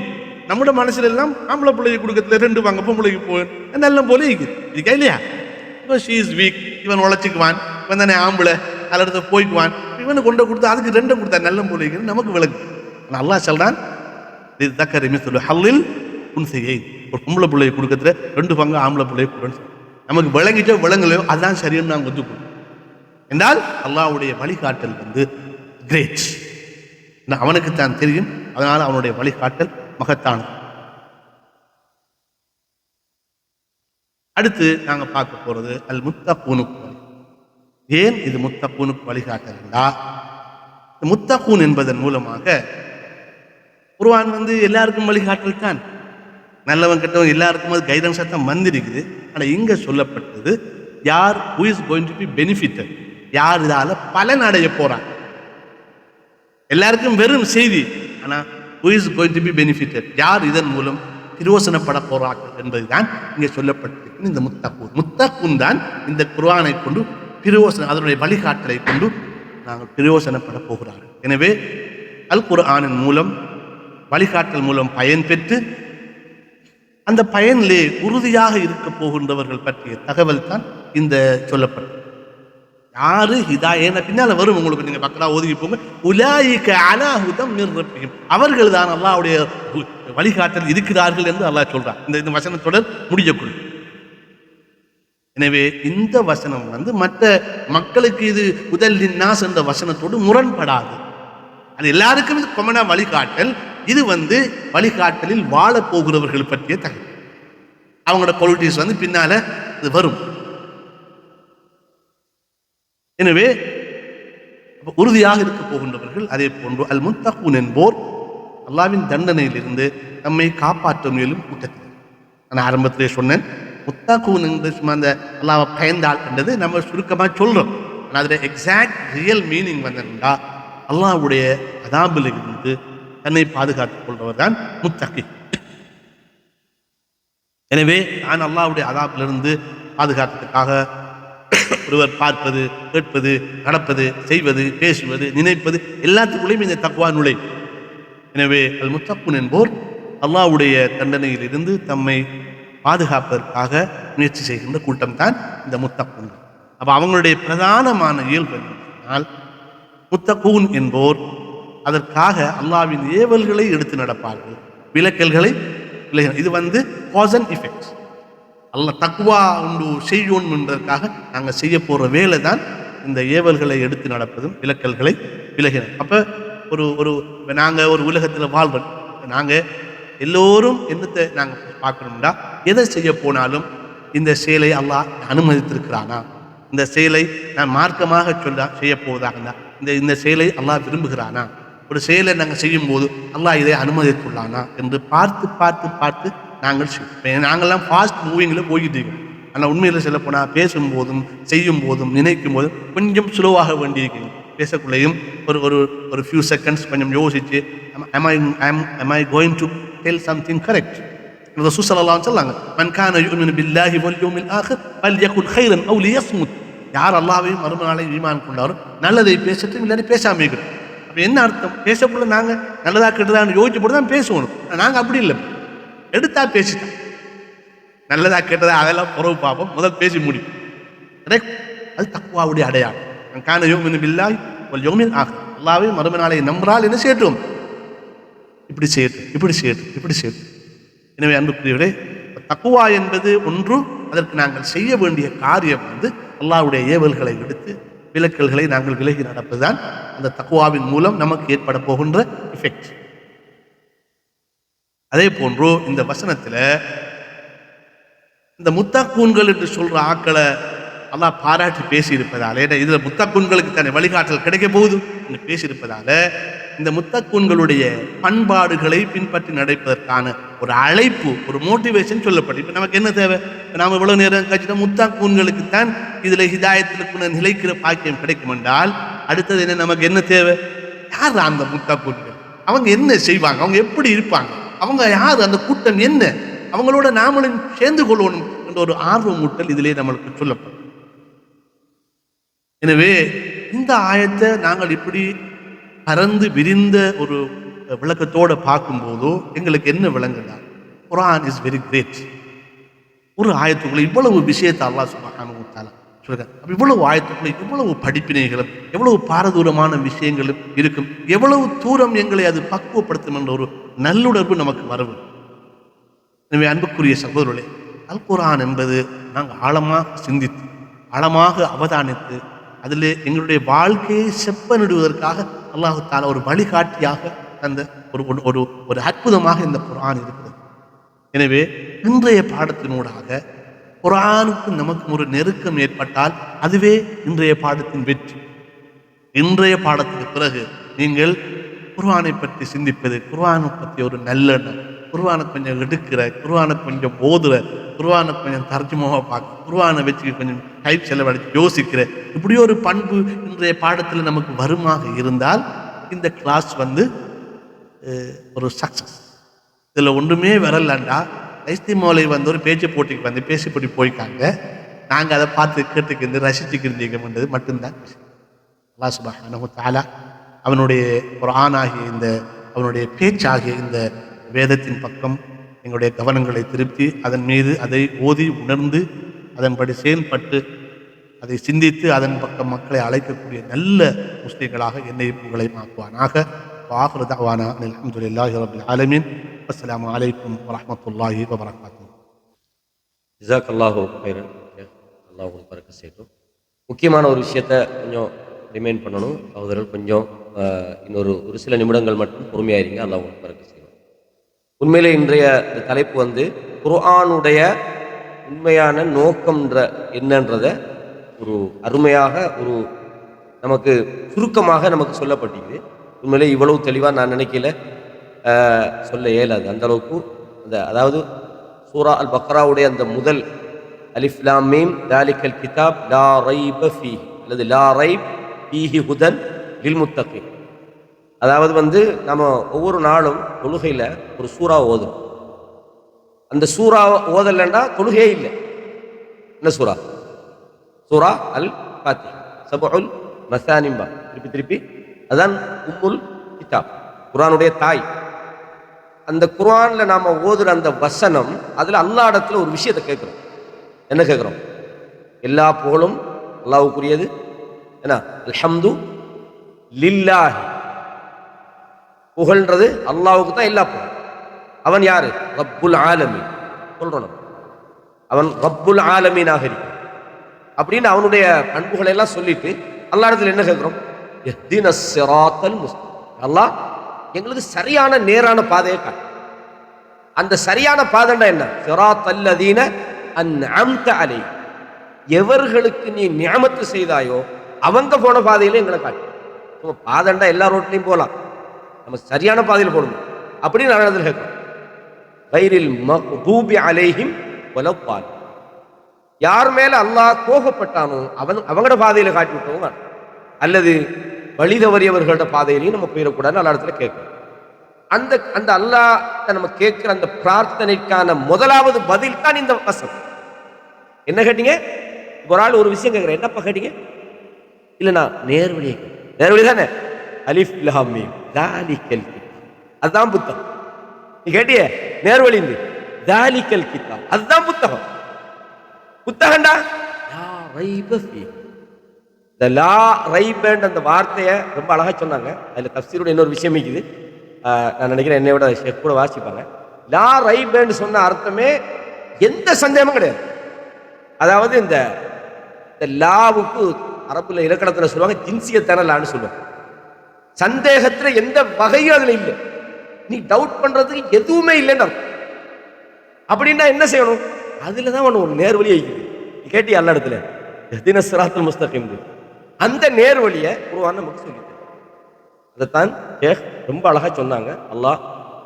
நம்மளோட மனசுல எல்லாம் ஆம்பளை பிள்ளைக்கு கொடுக்கறதுல 2 வாங்க பொம்பளைக்கு போகணும் நல்ல போல இருக்கா இல்லையா? ஷீ இஸ் வீக், இவன் உழைச்சிக்குவான், இவன் தானே ஆம்பளை அல்லது போய்க்குவான், இவனு கொண்டு கொடுத்தா அதுக்கு 2 கொடுத்தா நல்ல போல நமக்கு விளக்கு. அல்லாஹ் சொல்றான், ஒரு பொம்பளை பிள்ளையை கொடுக்கறதுல 2 பங்கு ஆம்பளை பிள்ளையை கொடுக்கணும். நமக்கு விளங்கிச்சோ விளங்கலையோ அதுதான் சரின்னு நாங்கள் ஒத்துக்கணும் என்றால் அல்லாஹ்வுடைய வழிகாட்டல் கிரேட், அவனுக்கு தான் தெரியும். அதனால அவனுடைய வழிகாட்டல் மகத்தானது. அடுத்து நாங்க பார்க்க போறது அல் முத்தகூனுக்கு. ஏன் இது முத்தகூனுக்கு வழிகாட்டல்னா, முத்தகூன் என்பதன் மூலமாக குர்ஆன் எல்லாருக்கும் வழிகாட்டல் தான், நல்லவன் கெட்டவன் எல்லாருக்கும் அது கைடன்ஸா தான் வந்திருக்குது. ஆனா இங்க சொல்லப்பட்டது யார் who is going to be benefited, யார் இதால பலன் அடைய போறாங்க. எல்லாருக்கும் வெறும் செய்தி. ஆனால் who is going to be benefited, யார் இதன் மூலம் பிரயோசனப்பட போறார்கள் என்பதுதான் இங்கே சொல்லப்பட்டிருக்கும். இந்த முத்தக்கூன் தான் இந்த குர்ஆனை கொண்டு அதனுடைய வழிகாட்டலை கொண்டு நாங்கள் பிரயோசனப்பட போகிறார்கள். எனவே அல் குர்ஆனின் மூலம் வழிகாட்டல் மூலம் பயன் பெற்று அந்த பயனிலே உறுதியாக இருக்க போகின்றவர்கள் பற்றிய தகவல் தான் இந்த சொல்லப்பட்டது. யாரு ஹிதாயன பின்னால வரும் உங்களுக்கு, நீங்க பக்கரா ஒதுக்கி போங்க. உலாயிக அலா ஹுதம் மின் ரப்பிஹிம், அவர்கள் தான் அல்லாஹ்வுடைய வழிகாட்டல் இருக்கிறார்கள் என்று அல்லாஹ் சொல்றான். இந்த வசனத்தோட முடியக்கூடிய. எனவே இந்த வசனம் மற்ற மக்களுக்கு இது உதல்லின் நாஸ் என்ற வசனத்தோடு முரண்படாது. அது எல்லாருக்கும் இது கொமனா வழிகாட்டல். இது வழிகாட்டலில் வாழ போகிறவர்கள் பற்றிய தகவல். அவங்களோட குவாலிட்டிஸ் பின்னால இது வரும். எனவே உறுதியாக இருக்க போகின்றவர்கள். அதே போன்று அல் முத்தகூன் என்போர் அல்லாவின் தண்டனையிலிருந்து நம்மை காப்பாற்ற முயலும் கூட்டத்தில். நான் ஆரம்பத்திலே சொன்னேன், முத்தகூன் என்று சும்மா அந்த அல்லாவை பயந்தாள் என்றது நம்ம சுருக்கமாக சொல்றோம். ஆனால் அதில் எக்ஸாக்ட் ரியல் மீனிங் வந்தா அல்லாஹ்வுடைய அதாபிலிருந்து தன்னை பாதுகாத்துக் கொள்பவர் தான் முத்தகி. எனவே நான் அல்லாஹ்வுடைய அதாபிலிருந்து பாதுகாத்ததுக்காக ஒருவர் பார்ப்பது, கேட்பது, நடப்பது, செய்வது, பேசுவது, நினைப்பது எல்லாத்துக்குள்ளேயும் இந்த தக்வா நுழை. எனவே அல் முத்தக்கூன் என்போர் அல்லாஹ்வுடைய தண்டனையில் இருந்து தம்மை பாதுகாப்பதற்காக முயற்சி செய்கின்ற கூட்டம் தான் இந்த முத்தக்கூன். அப்ப அவங்களுடைய பிரதானமான இயல்பு என்னவென்றால், முத்தக்கூன் என்போர் அதற்காக அல்லாஹ்வின் ஏவல்களை எடுத்து நடப்பார்கள், விலக்கல்களை இது காஸ் அண்ட் எஃபெக்ட்ஸ். அல்லாஹ் தக்வா உண்டு செய்யணும் என்பதற்காக நாங்கள் செய்ய போகிற வேலை தான் இந்த ஏவல்களை எடுத்து நடப்பதும் விலக்கல்களை விலகின. அப்போ நாங்கள் ஒரு உலகத்தில் வாழ்றோம். நாங்கள் எல்லோரும் என்னத்தை நாங்கள் பார்க்கணும்னா, எதை செய்ய போனாலும் இந்த செயலை அல்லாஹ் அனுமதித்திருக்கிறானா, இந்த செயலை நான் மார்க்கமாக செய்ய போவதாக இந்த செயலை அல்லாஹ் விரும்புகிறானா, ஒரு செயலை நாங்கள் செய்யும் போது அல்லாஹ் இதை அனுமதித்துள்ளானா என்று பார்த்து பார்த்து பார்த்து நாங்கள் நாங்கள்லாம் ஃபாஸ்ட் மூவிங்கில் போய்கிட்டு இருக்கோம். ஆனால் உண்மையில் சொல்ல போனால் பேசும்போதும் செய்யும் போதும் நினைக்கும் போதும் கொஞ்சம் ஸ்லோவாக வேண்டியிருக்கீங்க. பேசக்குள்ளேயும் ஒரு ஃபியூ செகண்ட்ஸ் கொஞ்சம் யோசிச்சு, am I going to tell something correct? ரசூல் ஸல்லல்லாஹு அலைஹி வஸல்லம் சொன்னாங்க, மன் கான யுமினு பில்லாஹி வல் யௌமில் ஆகிர் ஃபல்யகுல் கைரன் அவ் லியஸ்முத். யார் அல்லாஹ்வையும் மறுமையும் ஈமான் கொண்டாரோ நல்லதை பேசட்டும், இல்லாட்டி பேசாம இருக்கட்டும். அப்போ என்ன அர்த்தம்? பேசக்குள்ள நாங்கள் நல்லதா கெட்டதான்னு யோசிச்சு போட்டு தான் பேசுவோம். நாங்கள் அப்படி இல்லை, எடுத்தா பேசிட்டோம். நல்லதா கேட்டதா அதெல்லாம் புறவு பார்ப்போம், முதல் பேசி முடியும். அது தக்வாவுடைய அடையாளம். கான யுமினு பில்லாஹி வல் யௌமில் ஆகிர், அல்லாஹ்வை மறுமை நாளை நம்புறால் என்ன செய்யட்டும், இப்படி செய்யட்டும், இப்படி செய்யட்டும், இப்படி செய்யட்டும். எனவே அன்புக்குரியவரே, தக்வா என்பது ஒன்று. அதற்கு நாங்கள் செய்ய வேண்டிய காரியம் அல்லாஹ்வுடைய ஏவல்களை எடுத்து விலக்கல்களை நாங்கள் விலகி நடப்பதுதான் அந்த தக்வாவின் மூலம் நமக்கு ஏற்பட போகின்ற எஃபெக்ட். அதே போன்று இந்த வசனத்தில் இந்த முத்தக்கூன்கள் என்று சொல்ற ஆக்களை அல்லாஹ் பாராட்டி பேசியிருப்பதால, இதுல முத்தக்கூன்களுக்கு தானே வழிகாட்டல் கிடைக்க போகுது என்று பேசியிருப்பதால, இந்த முத்தக்கூன்களுடைய பண்பாடுகளை பின்பற்றி நடப்பதற்கான ஒரு அழைப்பு, ஒரு மோட்டிவேஷன் சொல்லப்படும். இப்போ நமக்கு என்ன தேவை? நாம் இவ்வளவு நேரம் கழிச்சுட்டா முத்தக்கூன்களுக்கு தான் இதுல ஹிதாயத்திற்கு நிலைக்கிற பாக்கியம் கிடைக்கும் என்றால், அடுத்தது என்ன, நமக்கு என்ன தேவை? யார் அந்த முத்தக்கூன்கள்? அவங்க என்ன செய்வாங்க? அவங்க எப்படி இருப்பாங்க? அவங்க யார்? அந்த கூட்டம் என்ன? அவங்களோட நாமளும் சேர்ந்து கொள்ளணும் என்ற ஒரு ஆர்வமூட்டல் இதிலே நம்மளுக்கு சொல்லப்படும். எனவே இந்த ஆயத்தை நாங்கள் இப்படி பறந்து விரிந்த ஒரு விளக்கத்தோடு பார்க்கும்போதோ எங்களுக்கு என்ன விளங்குனார்? குர்ஆன் இஸ் வெரி கிரேட். ஒரு ஆயத்துக்குள்ள இவ்வளவு விஷயத்தை அல்லாஹ் சுப்ஹானஹு வ தஆலா சொல்றாங்க. அப்ப இவ்வளவு ஆயத்துக்குள்ள இவ்வளவு படிப்பினைகளும் எவ்வளவு பாரதூரமான விஷயங்களும் இருக்கும், எவ்வளவு தூரம் எங்களை அது பக்குவப்படுத்தும் என்ற ஒரு நல்லுணர்வு நமக்கு வரவு. எனவே அன்புக்குரிய சகோதரர்களே, அல் குர்ஆன் என்பது நாங்கள் ஆழமாக சிந்தித்து ஆழமாக அவதானித்து அதில் எங்களுடைய வாழ்க்கையை செப்பனிடுவதற்காக அல்லாஹ் தஆலா ஒரு வழிகாட்டியாக அந்த ஒரு அற்புதமாக இந்த குர்ஆன் இருக்கிறது. எனவே இன்றைய பாடத்தினூடாக குர்ஆனுக்கு நமக்கு ஒரு நெருக்கம் ஏற்பட்டால் அதுவே இன்றைய பாடத்தின் வெற்றி. இன்றைய பாடத்துக்கு பிறகு நீங்கள் குர்ஆனை பற்றி சிந்திப்பது, குர்ஆனை பற்றி ஒரு நல்லெண்ணம், குர்ஆனை கொஞ்சம் எடுக்கிற, குர்ஆனை கொஞ்சம் ஓதுற, குர்ஆனை கொஞ்சம் தர்ஜுமாவாக பார்க்க, குர்ஆனை வச்சு கொஞ்சம் டைப் செலவழித்து யோசிக்கிற, இப்படி ஒரு பண்பு இன்றைய பாடத்தில் நமக்கு வருமாக இருந்தால் இந்த கிளாஸ் வந்து ஒரு சக்ஸஸ். இதில் ஒன்றுமே வரலாண்டா ஐஸ்திமாலை வந்து ஒரு பேச்சு போட்டிக்கு வந்து பேசி போட்டி போயிருக்காங்க. நாங்கள் அதை பார்த்து கேட்டுக்கிருந்து ரசிச்சுக்கிருந்தீங்கன்றது மட்டும்தான் விஷயம். அல்லாஹ் சுப்ஹானஹு வ தஆலா அவனுடைய குர்ஆனாகிய இந்த அவனுடைய பேச்சாகிய இந்த வேதத்தின் பக்கம் எங்களுடைய கவனங்களை திருப்பி அதன் மீது அதை ஓதி உணர்ந்து அதன்படி செயல்பட்டு அதை சிந்தித்து அதன் பக்கம் மக்களை அழைக்கக்கூடிய நல்ல முஸ்லிம்களாக என்னை உங்களை ஆக்குவானாக. வாஹிரு தஅவானா அல்ஹம்துலில்லாஹி ரப்பில் ஆலமீன். அஸ்ஸலாமு அலைக்கும் வரஹ்மத்துல்லாஹி வபரகாத்துஹு. ஜஸாக்கல்லாஹு கைரன். அல்லாஹ் உங்களுக்கு பரக்கத் செய்யட்டும். முக்கியமான ஒரு விஷயத்தை கொஞ்சம் ரிமைண்ட் பண்ணணும் சகோதரர்கள். கொஞ்சம் ஒரு சில நிமிடங்கள் மட்டும் பொறுமையாயிருங்க. அல்லாஹ் உங்களுக்கு பரக்கத் செய்யணும். உண்மையிலே இன்றைய இந்த தலைப்பு வந்து குர்ஆனுடைய உண்மையான நோக்கம்ன்ற என்னன்றதை ஒரு அருமையாக ஒரு நமக்கு சுருக்கமாக நமக்கு சொல்லப்பட்டிருக்குது. உண்மையிலே இவ்வளவு தெளிவாக நான் நினைக்கல, சொல்ல இயலாது அந்த அளவுக்கு. அதாவது சூரா அல் பக்ராவுடைய அந்த முதல் அலிஃப் லாம் மீம் தாலிகல் கிதாப் லா ரைப ஃபீஹி அல்லது லா ரைப் ஃபீஹி ஹுதன் லில் முத்தகீன். அதாவது வந்து நம்ம ஒவ்வொரு நாளும் தொழுகையில் ஒரு சூறாவை ஓதும். அந்த சூறாவை ஓதலைன்னா தொழுகையே இல்லை. என்ன சூறா? சூரா அல் ஃபாத்திஹா. சபுல் மசானிம்பா திருப்பி திருப்பி அதான் உம்முல் கிதாப், குர்ஆனுடைய தாய். அந்த குர்ஆன்ல நாம ஓதுற அந்த வசனம், அதுல அல்லாஹ் இடத்துல ஒரு விஷயத்தை கேட்கிறோம். என்ன கேட்கிறோம்? எல்லா புகழும் அல்லாஹ்வுக்குரியது. என்ன? அல்ஹம்து லில்லாஹி. புகழ்ன்றது அல்லாஹ்வுக்கு தான் எல்லா புகழும். அவன் யாரு? ரப்புல் ஆலமீன் சொல்றோம். அவன் ரப்புல் ஆலமீனாக இருக்கிறான் அப்படின்னு அவனுடைய பண்புகளை எல்லாம் சொல்லிட்டு அல்லாஹ் இடத்துல என்ன கேட்கிறோம்? இஹ்தினஸ் ஸிராத்தல் முஸ்தகீம். அல்லாஹ் எங்களுக்கு சரியான நேரான பாதையை காட்டு. அந்த சரியான பாதைன்னா என்ன? ஸிராத்தல் லதீன அன்அம்த அலைஹிம். எவர்களுக்கு நீ நிஅமத்து செய்தாயோ அவங்க போன பாதையில எங்களை காட்டு. பாதைண்டா எல்லா ரோட்லையும் போகலாம், நம்ம சரியான பாதையில் போடணும் அப்படின்னு நான் இடத்துல கேட்கிறோம். கைரில் மக்தூபி அலைஹிம் வலத்தால். யார் மேல அல்லாஹ் கோபப்பட்டானோ அவங்களோட பாதையில காட்டி விட்டவங்க, அல்லது வழி தவறியவர்களோட பாதையிலையும் நம்ம போயிடக்கூடாதுன்னு அல்லா இடத்துல கேட்கணும். அந்த அந்த அல்லாஹ் நம்ம கேட்கிற அந்த பிரார்த்தனைக்கான முதலாவது பதில் தான் இந்த வசனம். என்ன கேட்டீங்க? ஒரு ஆள் ஒரு விஷயம் கேட்கிறேன், என்னப்பா கேட்டீங்க? இல்லைண்ணா நேர்வழியை, நேர்வழி தானே. அலிஃப் லாம் மீம் தாலிகல் கிதாப், அதுதான் புத்தகம். நீ கேட்டிய நேர்வழி தாலிகல் கிதாப், அதுதான் புத்தகம். புத்தகண்டா லா ரைப ஃபீஹி. இந்த லா ரைபண்ட் அந்த வார்த்தையை ரொம்ப அழகா சொன்னாங்க. அதுல தஃப்சீரோட இன்னொரு விஷயம் இருக்குது, நான் நினைக்கிறேன் என்னை விட ஷேக் கூட வாசிப்பாங்க. லா ரைபண்ட் சொன்ன அர்த்தமே எந்த சந்தேகமும் கிடையாது. அதாவது இந்த லாவுக்கு அரபுல இலக்கணத்துல சொல்லுவாங்க ஜின்சியத்தான லான்னு சொல்லுவாங்க. சந்தேகத்துல எந்த வகையும் அதுல இல்லை, நீ டவுட் பண்றதுக்கு எதுவுமே இல்லைன்னு அர்த்தம். அப்படின்னா என்ன செய்யணும்? அதுலதான் ஒரு நேர்வழி ஆகிக்குது. கேட்டி அல்ல இடத்துல இஹ்தினஸ் ஸிராத்தல் முஸ்தகீம், அந்த நேர்வழியை குர்ஆன் நமக்கு சொல்லி அதைத்தான் ஷேக் ரொம்ப அழகா சொன்னாங்க. அல்லாஹ்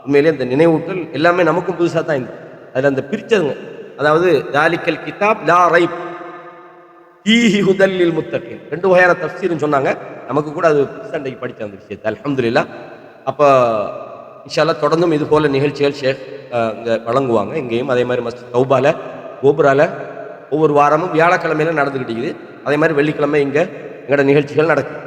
உண்மையிலே அந்த நினைவூட்டல் எல்லாமே நமக்கும் புதுசாக தான் இருந்தது. அதில் அந்த பிரிச்சதுங்க, அதாவது தாலிகல் கிதாப் லா ரைப் ஃபீஹி ஹுதல் லில் முத்தகீன், ரெண்டு வகையான தஃப்சீர்னு சொன்னாங்க. நமக்கு கூட அது புதுசாண்டைக்கு படித்த அந்த விஷயத்தை அல்ஹம்துலில்லாஹ். அப்போ இன்ஷா அல்லாஹ் தொடர்ந்தும் இது போல நிகழ்ச்சிகள் ஷேக் இங்கே வழங்குவாங்க. இங்கேயும் அதே மாதிரி மஸ்ஜித் தௌபால கோபுரால ஒவ்வொரு வாரமும் வியாழக்கிழமையில நடந்துக்கிட்டு, அதே மாதிரி வெள்ளிக்கிழமை இங்கே எங்களோட நிகழ்ச்சிகள் நடக்குது.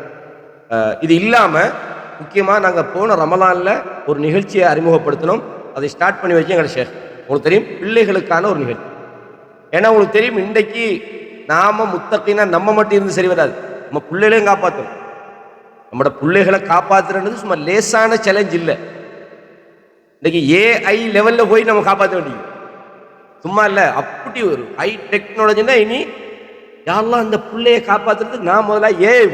இது இல்லாமல் முக்கியமாக நாங்கள் போன ரமலானில் ஒரு நிகழ்ச்சியை அறிமுகப்படுத்தினோம். அதை ஸ்டார்ட் பண்ணி வச்சு எங்களோட ஷேக், உங்களுக்கு தெரியும், பிள்ளைகளுக்கான ஒரு நிகழ்ச்சி. ஏன்னா உங்களுக்கு தெரியும், இன்றைக்கு நாம முத்தகீனா நம்ம மட்டும் இருந்து சரி வராது, நம்ம பிள்ளைகளையும் காப்பாற்றணும். நம்மளோட பிள்ளைகளை காப்பாற்றுறது சும்மா லேசான சேலஞ்ச் இல்லை. இன்னைக்கு ஏஐ லெவலில் போய் நம்ம காப்பாற்ற வேண்டியது சும்மா இல்லை, அப்படி ஒரு ஹை டெக்னாலஜினா இனி யாரெல்லாம் அந்த பிள்ளையை காப்பாற்றுறதுக்கு நான் முதல்ல ஏஐ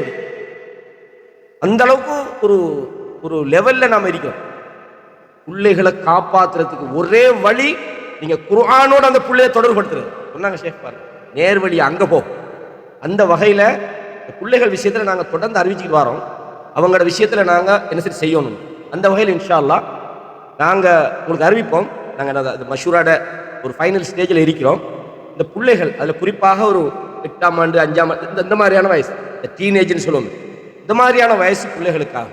அந்த அளவுக்கு ஒரு ஒரு லெவலில் நாம் இருக்கிறோம். பிள்ளைகளை காப்பாற்றுறதுக்கு ஒரே வழி நீங்கள் குர்ஆனோட அந்த பிள்ளையை தொடர்படுத்துறது. சொன்னாங்க ஷேக் பாருங்க, நேர்வழி அங்கே போ. அந்த வகையில் பிள்ளைகள் விஷயத்தில் நாங்கள் தொடர்ந்து அறிவிச்சுட்டு வரோம். அவங்களோட விஷயத்தில் நாங்கள் என்ன சரி செய்யணும். அந்த வகையில் இன்ஷா அல்லாஹ் நாங்கள் உங்களுக்கு அறிவிப்போம். நாங்கள் அது மஷூராட ஒரு ஃபைனல் ஸ்டேஜில் இருக்கிறோம். இந்த பிள்ளைகள் அதில் குறிப்பாக ஒரு 8ஆம் ஆண்டு 5ஆம் ஆண்டு இந்த மாதிரியான வயசு, இந்த டீனேஜ்னு சொல்லுவோம், இந்த மாதிரியான வயசு பிள்ளைகளுக்காக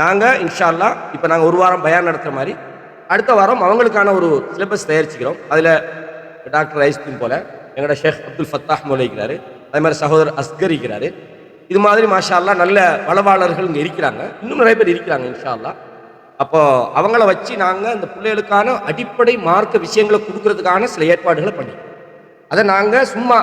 நாங்கள் இன்ஷா அல்லாஹ் இப்போ நாங்கள் ஒரு வாரம் பயான் நடத்துகிற மாதிரி அடுத்த வாரம் அவங்களுக்கான ஒரு சிலபஸ் தயாரிச்சுக்கிறோம். அதில் டாக்டர் ரைஸ்தீன் போல எங்களோட ஷேக் அப்துல் ஃபத்தாஹ் மோலை இருக்கிறாரு, அதே மாதிரி சகோதரர் அஸ்கர் இருக்கிறாரு. இது மாதிரி மாஷா அல்லாஹ் நல்ல வளவாளர்கள் இங்கே இருக்கிறாங்க, இன்னும் நிறைய பேர் இருக்கிறாங்க இன்ஷா அல்லாஹ். அப்போ அவங்கள வச்சு நாங்கள் அந்த பிள்ளைகளுக்கான அடிப்படை மார்க்க விஷயங்களை கொடுக்கறதுக்கான சில ஏற்பாடுகளை பண்ணி அதை நாங்கள் சும்மா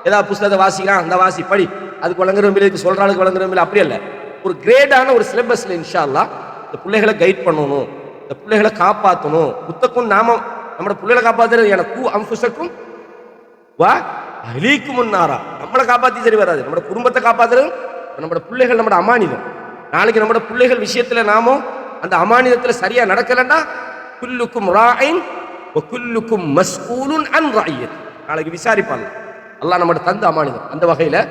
ஏதாவது புஸ்தகத்தை வாசிக்கலாம், அந்த வாசி படி அதுக்கு வழங்குறோம் இதுக்கு சொல்கிற ஆளுக்கு வழங்குறோம் இல்லை, அப்படி இல்லை. ஒரு கிரேடான ஒரு சிலபஸில் இன்ஷா அல்லாஹ் இந்த பிள்ளைகளை கைட் பண்ணணும், இந்த பிள்ளைகளை காப்பாற்றணும். புத்தகம் நம்மளோட பிள்ளைகளை காப்பாற்றுறது எனக்கு அம்புசக்கும் வா அலிக்கு முன்னாரா. நம்மளை காப்பாற்றி சரி வராது, நம்மளோட குடும்பத்தை காப்பாற்றுறது நம்மளோட பிள்ளைகள், நம்மளோட அமானிதம். நாளைக்கு நம்மளோட பிள்ளைகள் விஷயத்தில் நாமும் அந்த அமானிதத்தில் சரியா நடக்கலன்னா குல்லுக்கும் ராயின் குல்லுக்கும் மஸ்ஊலுன் அன் ராயியத், நாளைக்கு விசாரிப்பாங்க. அல்லாஹ் நம்மளோட தந்த அமானிதம். அந்த வகையில்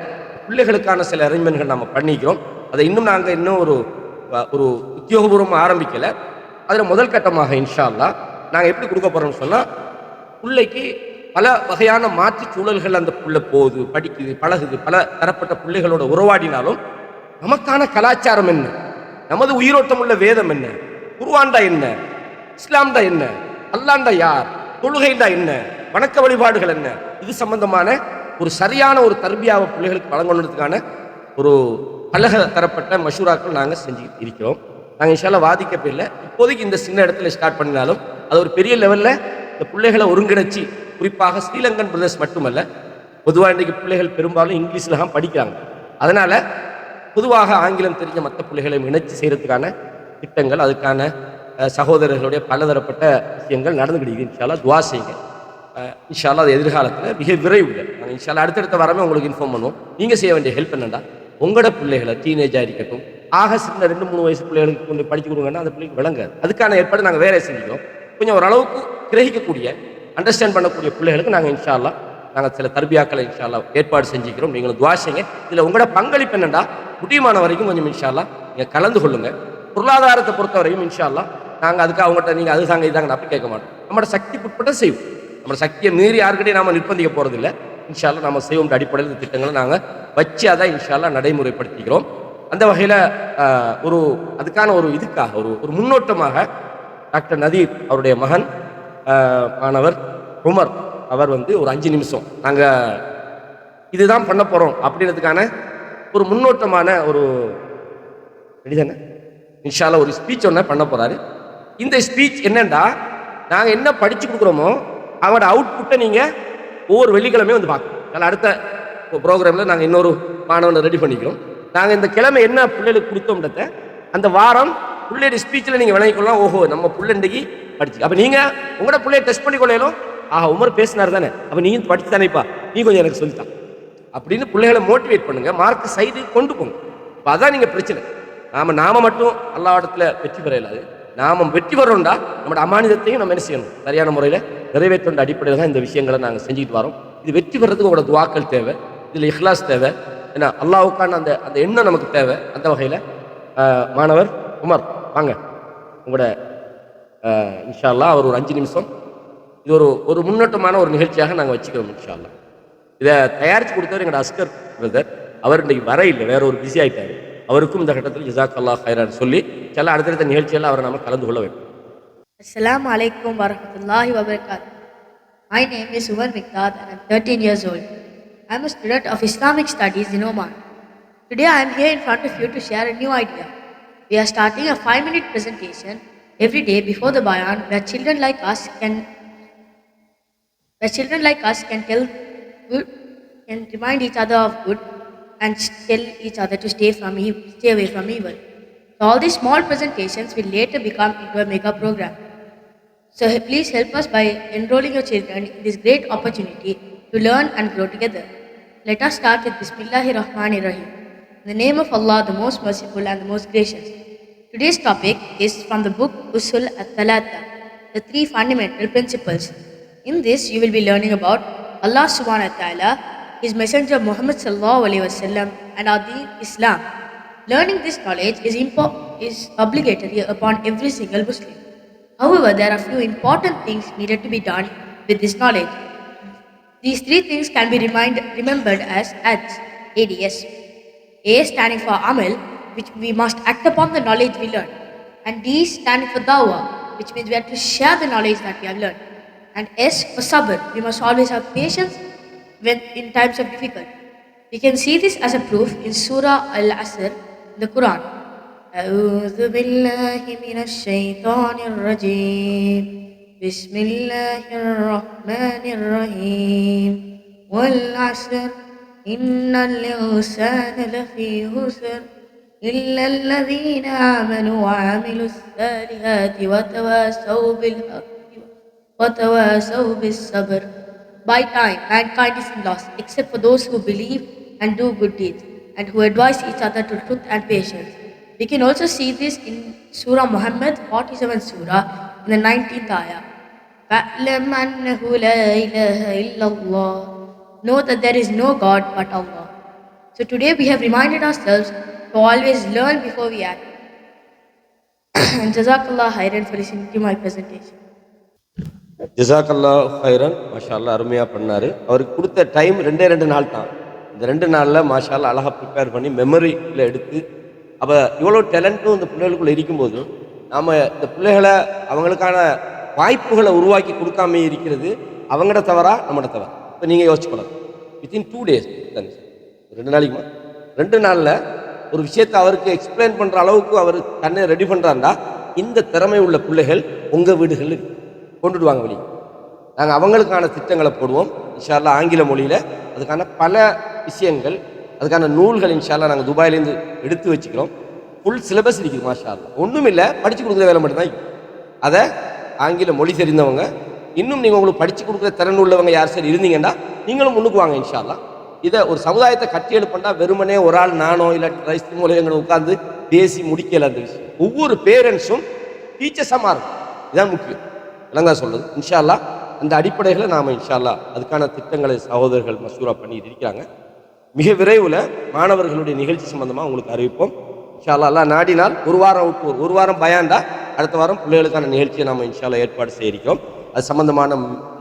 பிள்ளைகளுக்கான சில அரேஞ்ச்மெண்ட்கள் நம்ம பண்ணிக்கிறோம். அதை நாங்கள் இன்னும் ஒரு உத்தியோகபூர்வமாக ஆரம்பிக்கலை. அதில் முதல் கட்டமாக இன்ஷா அல்லாஹ் நாங்கள் எப்படி கொடுக்க போகிறோம்னு சொன்னால், பிள்ளைக்கு பல வகையான மாற்று சூழல்கள் அந்த பிள்ளை போகுது, படிக்குது, பழகுது, பல தரப்பட்ட பிள்ளைகளோட உறவாடினாலும் நமக்கான கலாச்சாரம் என்ன, நமது உயிரோட்டம் உள்ள வேதம் என்ன, குர்ஆன்டா என்ன, இஸ்லாம்டா என்ன, அல்லாண்டா யார், தொழுகைண்டா என்ன, வணக்க வழிபாடுகள் என்ன, இது சம்பந்தமான ஒரு சரியான ஒரு தர்பியாவை பிள்ளைகளுக்கு வழங்கணுன்றதுக்கான ஒரு பலக தரப்பட்ட மஷூராக்கள் நாங்கள் செஞ்சு இருக்கிறோம். நாங்கள் இன்ஷா அல்லாஹ் வாதிக்க போயில்லை, இப்போதைக்கு இந்த சின்ன இடத்துல ஸ்டார்ட் பண்ணினாலும் அது ஒரு பெரிய லெவலில் இந்த பிள்ளைகளை ஒருங்கிணைச்சி, குறிப்பாக ஸ்ரீலங்கன் பிரதர்ஸ் மட்டுமல்ல, பொதுவாக இன்றைக்கு பிள்ளைகள் பெரும்பாலும் இங்கிலீஷில் தான் படிக்கிறாங்க. அதனால் பொதுவாக ஆங்கிலம் தெரிஞ்ச மற்ற பிள்ளைகளை இணைச்சி செய்கிறதுக்கான திட்டங்கள், அதுக்கான சகோதரர்களுடைய பலதரப்பட்ட விஷயங்கள் நடந்துக்கிட்டு இன்ஷா அல்லாஹ் துஆ செய்யுங்க. இன்ஷா அல்லாஹ் அது எதிர்காலத்தில் மிக விரைவில் நாங்கள் இன்ஷா அல்லாஹ் அடுத்தடுத்த வாரமே உங்களுக்கு இன்ஃபார்ம் பண்ணுவோம். நீங்கள் செய்ய வேண்டிய ஹெல்ப் என்னென்னா, உங்களோட பிள்ளைகளை டீனேஜாக இருக்கட்டும், ஆக சின்ன 2-3 வயசு பிள்ளைகளுக்கு கொண்டு படிச்சு கொடுங்கன்னா அந்த பிள்ளைக்கு விளங்காது. அதுக்கான ஏற்பாடு நாங்கள் வேற செஞ்சுக்கிறோம். கொஞ்சம் ஓரளவுக்கு கிரகிக்கக்கூடிய, அண்டர்ஸ்டாண்ட் பண்ணக்கூடிய பிள்ளைகளுக்கு நாங்கள் இன்ஷா அல்லாஹ் நாங்கள் சில தர்பியாக்களை இன்ஷா அல்லாஹ் ஏற்பாடு செஞ்சுக்கிறோம். நீங்களும் துஆ செய்யுங்க. இதில் உங்களோட பங்களிப்பு என்னென்னா, முடியுமான வரைக்கும் கொஞ்சம் இன்ஷா அல்லாஹ் நீங்கள் கலந்து கொள்ளுங்கள். பொருளாதாரத்தை பொறுத்த வரையும் இன்ஷா அல்லாஹ் நாங்கள் அதுக்கு அவங்கள்ட்ட நீங்கள் அது தாங்க இதாங்க அப்படி கேட்க மாட்டோம். நம்மளோட சக்திக்கு உட்பட்ட செய்வோம். நம்மளோட சக்தியை மீறி யாருக்கிட்டையும் நாம் நிர்பந்திக்க போகிறதில்லை. இன்ஷா அல்லாஹ் நம்ம செய்வோம் அடிப்படையில் இந்த திட்டங்களை நாங்கள் வச்சு அதான் இன்ஷா அல்லாஹ் நடைமுறைப்படுத்திக்கிறோம். அந்த வகையில் அதுக்கான ஒரு இதுக்காக ஒரு முன்னோட்டமாக டாக்டர் நதீர் அவருடைய மகன் மாணவர் உமர் அவர் ஒரு 5 நிமிஷம் நாங்கள் இதுதான் பண்ண போகிறோம் அப்படின்றதுக்கான ஒரு முன்னோட்டமான ஒரு ரெடிதானே இன்ஷா அல்லாஹ் ஒரு ஸ்பீச் ஒன்று பண்ண போகிறாரு. இந்த ஸ்பீச் என்னென்னா, நாங்கள் என்ன படித்து கொடுக்குறோமோ அவரோட அவுட்புட்டை நீங்கள் ஒவ்வொரு வெள்ளிக்கிழமையும் பார்க்கணும். அடுத்த ப்ரோக்ராமில் நாங்கள் இன்னொரு மாணவனை ரெடி பண்ணிக்கிறோம். நாங்கள் இந்த கிழமை என்ன பிள்ளைகளுக்கு கொடுத்தோம்ன்றத அந்த வாரம் பிள்ளையோட ஸ்பீச்சில் நீங்கள் விளங்கிக்கொள்ளலாம். ஓஹோ, நம்ம பிள்ளை இன்றைக்கி படிச்சு, அப்போ நீங்கள் உங்களோட பிள்ளைய டெஸ்ட் பண்ணிக்கொள்ளையிலும், உமர் பேசினார் தானே, அப்போ நீங்கள் படிச்சு தானேப்பா, நீ கொஞ்சம் எனக்கு சொல்லித்தான் அப்படின்னு பிள்ளைகளை மோட்டிவேட் பண்ணுங்கள். மார்க் சைடு கொண்டு போங்க. இப்போ அதான் நீங்கள் பிரச்சனை. நாம மட்டும் அல்லாஹ்விடத்தில் வெற்றி பெற இயலாது. நாம் வெற்றி பெறோம்டா நம்மளோட அமானிதத்தையும் நம்ம என்ன செய்யணும், சரியான முறையில் நிறைவேற்ற அடிப்படையில் தான் இந்த விஷயங்களை நாங்கள் செஞ்சுக்கிட்டு வரோம். இது வெற்றி பெறதுக்கு உங்களோட துஆக்கள் தேவை, இதில் இஹ்லாஸ் தேவை, ஏன்னா அல்லாஹ்வுக்கான அந்த எண்ணம் நமக்கு தேவை. அந்த வகையில் மாணவர் உமர் வாங்க, உங்களோட இன்ஷா அல்லாஹ் அவர் ஒரு 5 நிமிஷம் இது ஒரு முன்னோட்டமான ஒரு நிகழ்ச்சியாக நாங்கள் வச்சுக்கிறோம். இன்ஷா அல்லாஹ் இதை தயாரித்து கொடுத்தவர் எங்களோட அஸ்கர் பிரதர். அவர் இன்றைக்கு வர இல்லை, வேற ஒரு பிஸி ஆகிட்டார். அவருக்கும் இந்த கட்டத்தில் ஜஸாக்கல்லாஹ் ஹைரான் சொல்லி சில அடுத்தடுத்த நிகழ்ச்சியெல்லாம் அவரை நம்ம கலந்து கொள்ள வேண்டும். Assalamu alaikum wa rahmatullahi wa barakatuh. My name is Umar Miqdad and I'm 13 years old. I'm a student of Islamic Studies in Oman. Today I am here in front of you to share a new idea. We are starting a 5-minute presentation every day before the bayan where children like us can remind each other of good and tell each other to stay away from evil. So all these small presentations will later become into a mega program. So please help us by enrolling your children in this great opportunity to learn and grow together. Let us start with Bismillahirrahmanirrahim. In the name of Allah, the most merciful and the most gracious. Today's topic is from the book Usul At-Thalatha, the 3 fundamental principles. In this, you will be learning about Allah subhanahu wa ta'ala, His Messenger Muhammad sallallahu alaihi wasallam, and our deen Islam. Learning this knowledge is obligatory upon every single Muslim. However, there are few important things needed to be done with this knowledge. These 3 things can be remembered as ADS. A standing for Amal, which we must act upon the knowledge we learn. And D standing for dawah, which means we have to share the knowledge that we have learned. And S for sabr, we must always have patience when in times of difficulty. We can see this as a proof in Surah Al-Asr, the Quran. أعوذ بالله من الشيطان الرجيم بسم الله الرحمن الرحيم والعصر إن الإنسان لفي خسر إلا الذين آمنوا وعملوا الصالحات وتواصوا بالحق وتواصوا بالصبر. By time, mankind is in loss, except for those who believe and do good deeds, and who advise each other to truth and patience. We can also see this in Surah Muhammad, 47th Surah, in the 19th ayah. فَأْلَمْ أَنَّهُ لَا إِلَهَ إِلَّا اللَّهُ. Know that there is no God but Allah. So today we have reminded ourselves to always learn before we act. And Jazakallah khairan for listening to my presentation. ஜஸாக்கல்லா ஹைரன் மாஷா அல்லாஹ் அருமையாக பண்ணார். அவருக்கு கொடுத்த time 2 நாள் தான். இந்த 2 நாளில் மாஷா அல்லாஹ் அழகாக ப்ரிப்பேர் பண்ணி மெமரியில் எடுத்து, அப்போ இவ்வளோ டேலண்ட்டும் இந்த பிள்ளைகளுக்குள்ளே இருக்கும்போது நாம் இந்த பிள்ளைகளை அவங்களுக்கான வாய்ப்புகளை உருவாக்கி கொடுக்காம இருக்கிறது அவங்களோட தவறா நம்மளோட தவறா? இப்போ நீங்கள் யோசிச்சுக்கணும். வித்தின் 2 days தானே சார், 2 நாளைக்குமா, 2 நாளில் ஒரு விஷயத்தை அவருக்கு எக்ஸ்பிளைன் பண்ணுற அளவுக்கு அவர் தன்னை ரெடி பண்ணுறாருண்டா, இந்த திறமை உள்ள பிள்ளைகள் உங்கள் வீடுகளில் கொண்டுடுவாங்க வெளியே. நாங்கள் அவங்களுக்கான திட்டங்களை போடுவோம் இன்ஷா அல்லாஹ். ஆங்கில மொழியில் அதுக்கான பல விஷயங்கள், அதுக்கான நூல்கள் இன்ஷா அல்லாஹ் நாங்கள் துபாயிலேருந்து எடுத்து வச்சுக்கிறோம். ஃபுல் சிலபஸ் இருக்குது மாஷா அல்லாஹ். ஒன்றும் இல்லை, படித்து கொடுக்குற வேலை மட்டும்தான். அதை ஆங்கில மொழி தெரிந்தவங்க, இன்னும் நீங்கள் உங்களுக்கு படித்து கொடுக்குற திறன் உள்ளவங்க யார் சரி இருந்தீங்கன்னா நீங்களும் முன்னுக்கு வாங்க இன்ஷா அல்லாஹ். இதை ஒரு சமுதாயத்தை கட்டி எழுப்பண்டா வெறுமனே ஒரு ஆள் நானோ இல்லை ரைஸ் மூலையங்களை உட்காந்து பேசி முடிக்கல. அந்த விஷயம் ஒவ்வொரு பேரண்ட்ஸும் டீச்சர்ஸாக மாறும், இதுதான் முக்கியம். விளங்கா சொல்றது. இன்ஷா அல்லாஹ் அந்த அடிப்படைகளை நாம் இன்ஷா அல்லாஹ் அதுக்கான திட்டங்களை சகோதரர்கள் மசூரா பண்ணிட்டு இருக்கிறாங்க. மிக விரைவில் மாணவர்களுடைய நிகழ்ச்சி சம்பந்தமாக உங்களுக்கு அறிவிப்போம் இன்ஷா அல்லாஹ். எல்லாம் நாடினால் ஒரு வாரம் பயாண்டா அடுத்த வாரம் பிள்ளைகளுக்கான நிகழ்ச்சியை நாம் இன்ஷா அல்லாஹ் ஏற்பாடு செய்திருக்கிறோம். அது சம்பந்தமான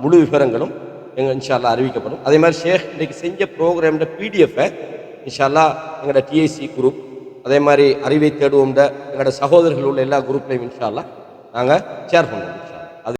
முழு விவரங்களும் எங்கள் இன்ஷா அல்லாஹ் அறிவிக்கப்படும். அதே மாதிரி ஷேக் இன்றைக்கு செஞ்ச ப்ரோக்ராம்ட பிடிஎஃபை இன்ஷா அல்லாஹ் எங்களோட டிஐசி குரூப், அதே மாதிரி அறிவை தேடுவோம்ட எங்களோட சகோதரர்கள் உள்ள எல்லா குரூப்லையும் இன்ஷா அல்லாஹ் நாங்கள் ஷேர் பண்ணுவோம்.